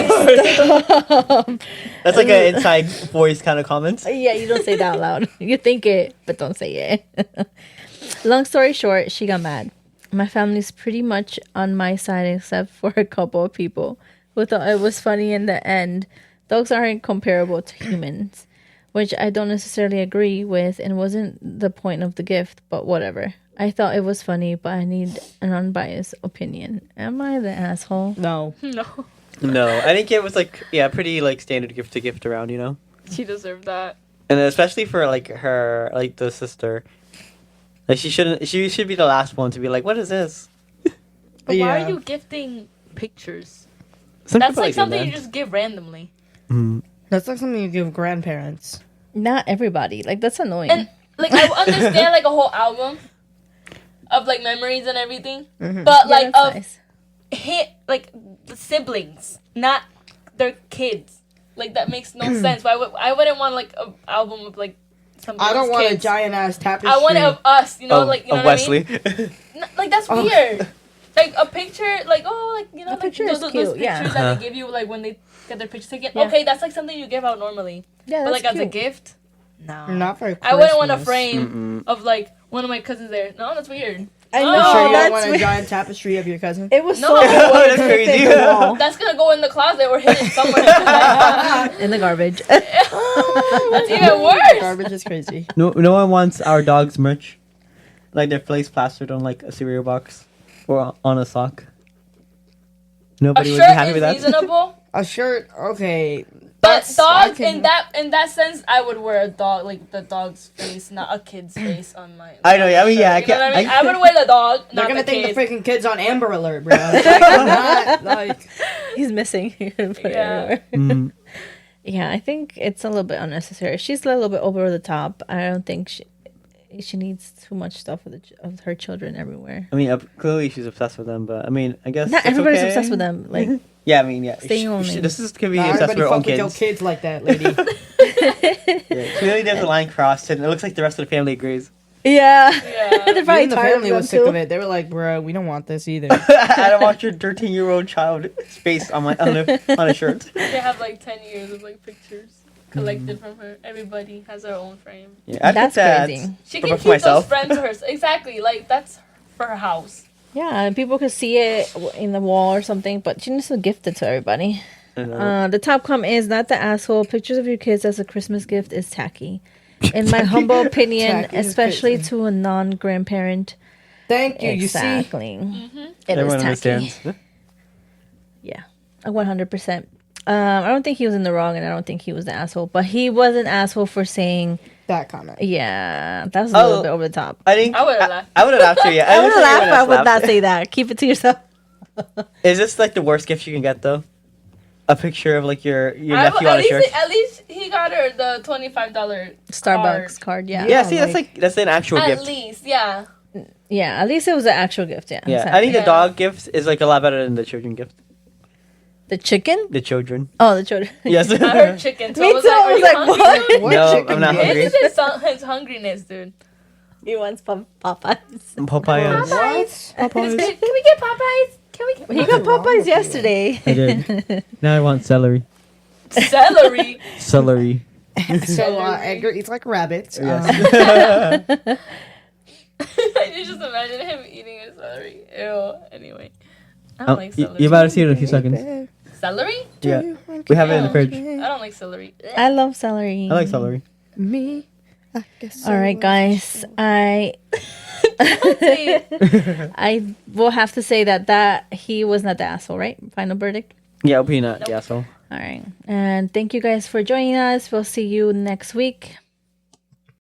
[SPEAKER 3] That's like an inside voice kind of comment.
[SPEAKER 2] Yeah, you don't say that out loud. You think it, but don't say it. Long story short, she got mad. My family's pretty much on my side except for a couple of people who thought it was funny in the end. Dogs aren't comparable to humans, which I don't necessarily agree with and wasn't the point of the gift, but whatever. I thought it was funny, but I need an unbiased opinion. Am I the asshole?
[SPEAKER 5] No.
[SPEAKER 4] No,
[SPEAKER 3] No, I think it was like pretty like standard gift to gift around, you know,
[SPEAKER 4] she deserved that.
[SPEAKER 3] and especially for like her like the sister, like she should be the last one to be like, what is this?
[SPEAKER 4] But why
[SPEAKER 5] Yeah.
[SPEAKER 4] are you gifting pictures?
[SPEAKER 3] Some
[SPEAKER 4] That's
[SPEAKER 3] people
[SPEAKER 4] like
[SPEAKER 3] doing
[SPEAKER 4] something
[SPEAKER 3] that.
[SPEAKER 4] you just give randomly.
[SPEAKER 5] That's like something you give grandparents.
[SPEAKER 2] Not everybody. Like, that's annoying.
[SPEAKER 4] And like I understand like a whole album of like memories and everything, but
[SPEAKER 2] Yeah,
[SPEAKER 4] like
[SPEAKER 2] that's
[SPEAKER 4] of
[SPEAKER 2] nice.
[SPEAKER 4] like the siblings, not their kids. Like that makes no sense. I wouldn't want like an album of like something.
[SPEAKER 5] I don't want
[SPEAKER 4] kids.
[SPEAKER 5] a giant ass tapestry.
[SPEAKER 4] I want it of us, you know, like you know
[SPEAKER 3] of
[SPEAKER 4] what
[SPEAKER 3] Wesley.
[SPEAKER 4] I mean? Like that's weird. Like a picture, like like you know,
[SPEAKER 2] A
[SPEAKER 4] like
[SPEAKER 2] picture
[SPEAKER 4] those,
[SPEAKER 2] is
[SPEAKER 4] those
[SPEAKER 2] cute,
[SPEAKER 4] pictures
[SPEAKER 2] yeah.
[SPEAKER 4] that they give you like when they get their pictures taken.
[SPEAKER 2] Yeah.
[SPEAKER 4] Okay, that's like something you give out normally.
[SPEAKER 2] Yeah,
[SPEAKER 4] But
[SPEAKER 2] that's
[SPEAKER 4] like as a
[SPEAKER 2] cute.
[SPEAKER 4] gift, no.
[SPEAKER 5] Not for Christmas.
[SPEAKER 4] I wouldn't want a frame of like one of my cousins there. No, that's weird.
[SPEAKER 2] I
[SPEAKER 4] No.
[SPEAKER 2] know,
[SPEAKER 5] You sure you
[SPEAKER 2] that's
[SPEAKER 5] don't want a
[SPEAKER 2] weird.
[SPEAKER 5] giant tapestry of your cousin?
[SPEAKER 2] It was
[SPEAKER 4] No.
[SPEAKER 2] so
[SPEAKER 3] That's crazy.
[SPEAKER 4] That's gonna go in the closet or hidden somewhere. That's
[SPEAKER 2] in the garbage.
[SPEAKER 4] even worse.
[SPEAKER 5] Garbage is crazy.
[SPEAKER 3] No one wants our dog's merch, like their face plastered on like a cereal box or on a sock.
[SPEAKER 4] A
[SPEAKER 3] Nobody would be
[SPEAKER 4] shirt
[SPEAKER 3] happy
[SPEAKER 4] is
[SPEAKER 3] with that.
[SPEAKER 4] reasonable,
[SPEAKER 5] A shirt, okay.
[SPEAKER 4] but
[SPEAKER 5] I
[SPEAKER 4] dogs
[SPEAKER 5] can-
[SPEAKER 4] in that sense, I would wear a dog like the dog's face, not a kid's face on my.
[SPEAKER 3] I know. I mean, yeah. I
[SPEAKER 4] You know what I mean?
[SPEAKER 3] can't.
[SPEAKER 4] I would wear the dog,
[SPEAKER 5] They're
[SPEAKER 4] not
[SPEAKER 5] gonna
[SPEAKER 4] the
[SPEAKER 5] think
[SPEAKER 4] kid.
[SPEAKER 5] the freaking kid's on Amber Alert, bro. It's like, not, like,
[SPEAKER 2] He's missing. You're gonna put it
[SPEAKER 4] Yeah.
[SPEAKER 2] everywhere. Yeah, I think it's a little bit unnecessary. She's a little bit over the top. I don't think she needs too much stuff of her children everywhere.
[SPEAKER 3] I mean, clearly she's obsessed with them, but I mean, I guess
[SPEAKER 2] Not
[SPEAKER 3] it's
[SPEAKER 2] everybody's
[SPEAKER 3] okay.
[SPEAKER 2] obsessed with them. Like,
[SPEAKER 3] Yeah, I mean, yeah.
[SPEAKER 2] Staying only.
[SPEAKER 3] This is could be
[SPEAKER 5] not
[SPEAKER 3] obsessed with
[SPEAKER 5] everybody
[SPEAKER 3] her own
[SPEAKER 5] fuck with your
[SPEAKER 3] kids.
[SPEAKER 5] kids like that, lady.
[SPEAKER 3] Yeah, clearly, there's a line crossed, and it looks like the rest of the family agrees.
[SPEAKER 2] yeah,
[SPEAKER 4] Yeah.
[SPEAKER 2] they're probably
[SPEAKER 5] Even the
[SPEAKER 2] tired
[SPEAKER 5] family
[SPEAKER 2] of
[SPEAKER 5] was
[SPEAKER 2] them
[SPEAKER 5] sick
[SPEAKER 2] too.
[SPEAKER 5] of it. They were like, bro, we don't want this either.
[SPEAKER 3] I don't want your 13-year-old child face on a shirt.
[SPEAKER 4] They have like 10 years of like pictures collected from her. Everybody has their own frame.
[SPEAKER 3] Yeah, I
[SPEAKER 2] That's
[SPEAKER 3] think that
[SPEAKER 2] crazy.
[SPEAKER 4] She
[SPEAKER 3] for
[SPEAKER 4] can keep
[SPEAKER 3] myself.
[SPEAKER 4] those frames to hers. Exactly. Like that's for her house.
[SPEAKER 2] Yeah, and people could see it in the wall or something, but she needs to gift it to everybody.
[SPEAKER 3] I know.
[SPEAKER 2] The top comment is not the asshole. Pictures of your kids as a Christmas gift is tacky. In my humble opinion,
[SPEAKER 5] Tacky is
[SPEAKER 2] especially
[SPEAKER 5] crazy.
[SPEAKER 2] to a non-grandparent.
[SPEAKER 5] Thank you. You see,
[SPEAKER 2] Exactly. It is
[SPEAKER 3] Everyone
[SPEAKER 2] tacky.
[SPEAKER 3] understands.
[SPEAKER 2] Yeah, 100%. I don't think he was in the wrong, and I don't think he was the asshole. But he was an asshole for saying,
[SPEAKER 5] that comment.
[SPEAKER 2] yeah, that was a little bit over the top.
[SPEAKER 3] I think
[SPEAKER 4] I would've laughed.
[SPEAKER 3] I would have laughed too. Yeah,
[SPEAKER 2] I would
[SPEAKER 3] think
[SPEAKER 2] laugh.
[SPEAKER 3] everyone
[SPEAKER 2] I
[SPEAKER 3] else
[SPEAKER 2] would not
[SPEAKER 3] laughed.
[SPEAKER 2] say that. Keep it to yourself.
[SPEAKER 3] Is this like the worst gift you can get though? A picture of like your
[SPEAKER 4] I
[SPEAKER 3] nephew
[SPEAKER 4] would-
[SPEAKER 3] on a shirt.
[SPEAKER 4] at least he got her the $25
[SPEAKER 2] Starbucks card. Yeah.
[SPEAKER 3] Yeah, see, that's
[SPEAKER 5] like-
[SPEAKER 3] that's an actual
[SPEAKER 4] At
[SPEAKER 3] gift.
[SPEAKER 4] least, yeah.
[SPEAKER 2] Yeah. At least it was an actual gift. Yeah.
[SPEAKER 3] Yeah,
[SPEAKER 2] exactly.
[SPEAKER 3] I think the
[SPEAKER 4] Yeah.
[SPEAKER 3] dog gift is like a lot better than the children gift.
[SPEAKER 2] The chicken.
[SPEAKER 3] The children.
[SPEAKER 2] Oh, the children.
[SPEAKER 3] Yes.
[SPEAKER 4] I heard chicken. So
[SPEAKER 2] Me
[SPEAKER 4] I was
[SPEAKER 2] too,
[SPEAKER 4] like,
[SPEAKER 2] I
[SPEAKER 4] are
[SPEAKER 2] was
[SPEAKER 4] you
[SPEAKER 2] like,
[SPEAKER 4] hungry,
[SPEAKER 2] what?
[SPEAKER 4] dude?
[SPEAKER 5] What
[SPEAKER 3] No,
[SPEAKER 5] chicken
[SPEAKER 3] I'm not
[SPEAKER 5] gift?
[SPEAKER 3] hungry.
[SPEAKER 4] It's his hungriness, dude.
[SPEAKER 2] He wants Popeyes.
[SPEAKER 3] Popeyes.
[SPEAKER 5] What?
[SPEAKER 4] Can we get Popeyes? Can we get
[SPEAKER 2] He got
[SPEAKER 5] wrong with
[SPEAKER 2] Popeyes
[SPEAKER 5] you?
[SPEAKER 2] yesterday.
[SPEAKER 3] I did. Now I want celery.
[SPEAKER 4] celery?
[SPEAKER 3] Celery.
[SPEAKER 5] So Edgar eats like rabbits.
[SPEAKER 3] Yes.
[SPEAKER 4] I just imagine him eating a celery. Ew. Anyway, I don't like celery.
[SPEAKER 3] You're about to see it in a few seconds.
[SPEAKER 4] Celery?
[SPEAKER 3] Yeah, we have it in the fridge.
[SPEAKER 4] I don't like celery.
[SPEAKER 2] I love celery.
[SPEAKER 3] I like celery.
[SPEAKER 5] Me. I guess
[SPEAKER 2] All right, guys. I will have to say that he was not the asshole, right? Final verdict.
[SPEAKER 3] Yeah, I'll be not the asshole.
[SPEAKER 2] All right. And thank you guys for joining us. We'll see you next week.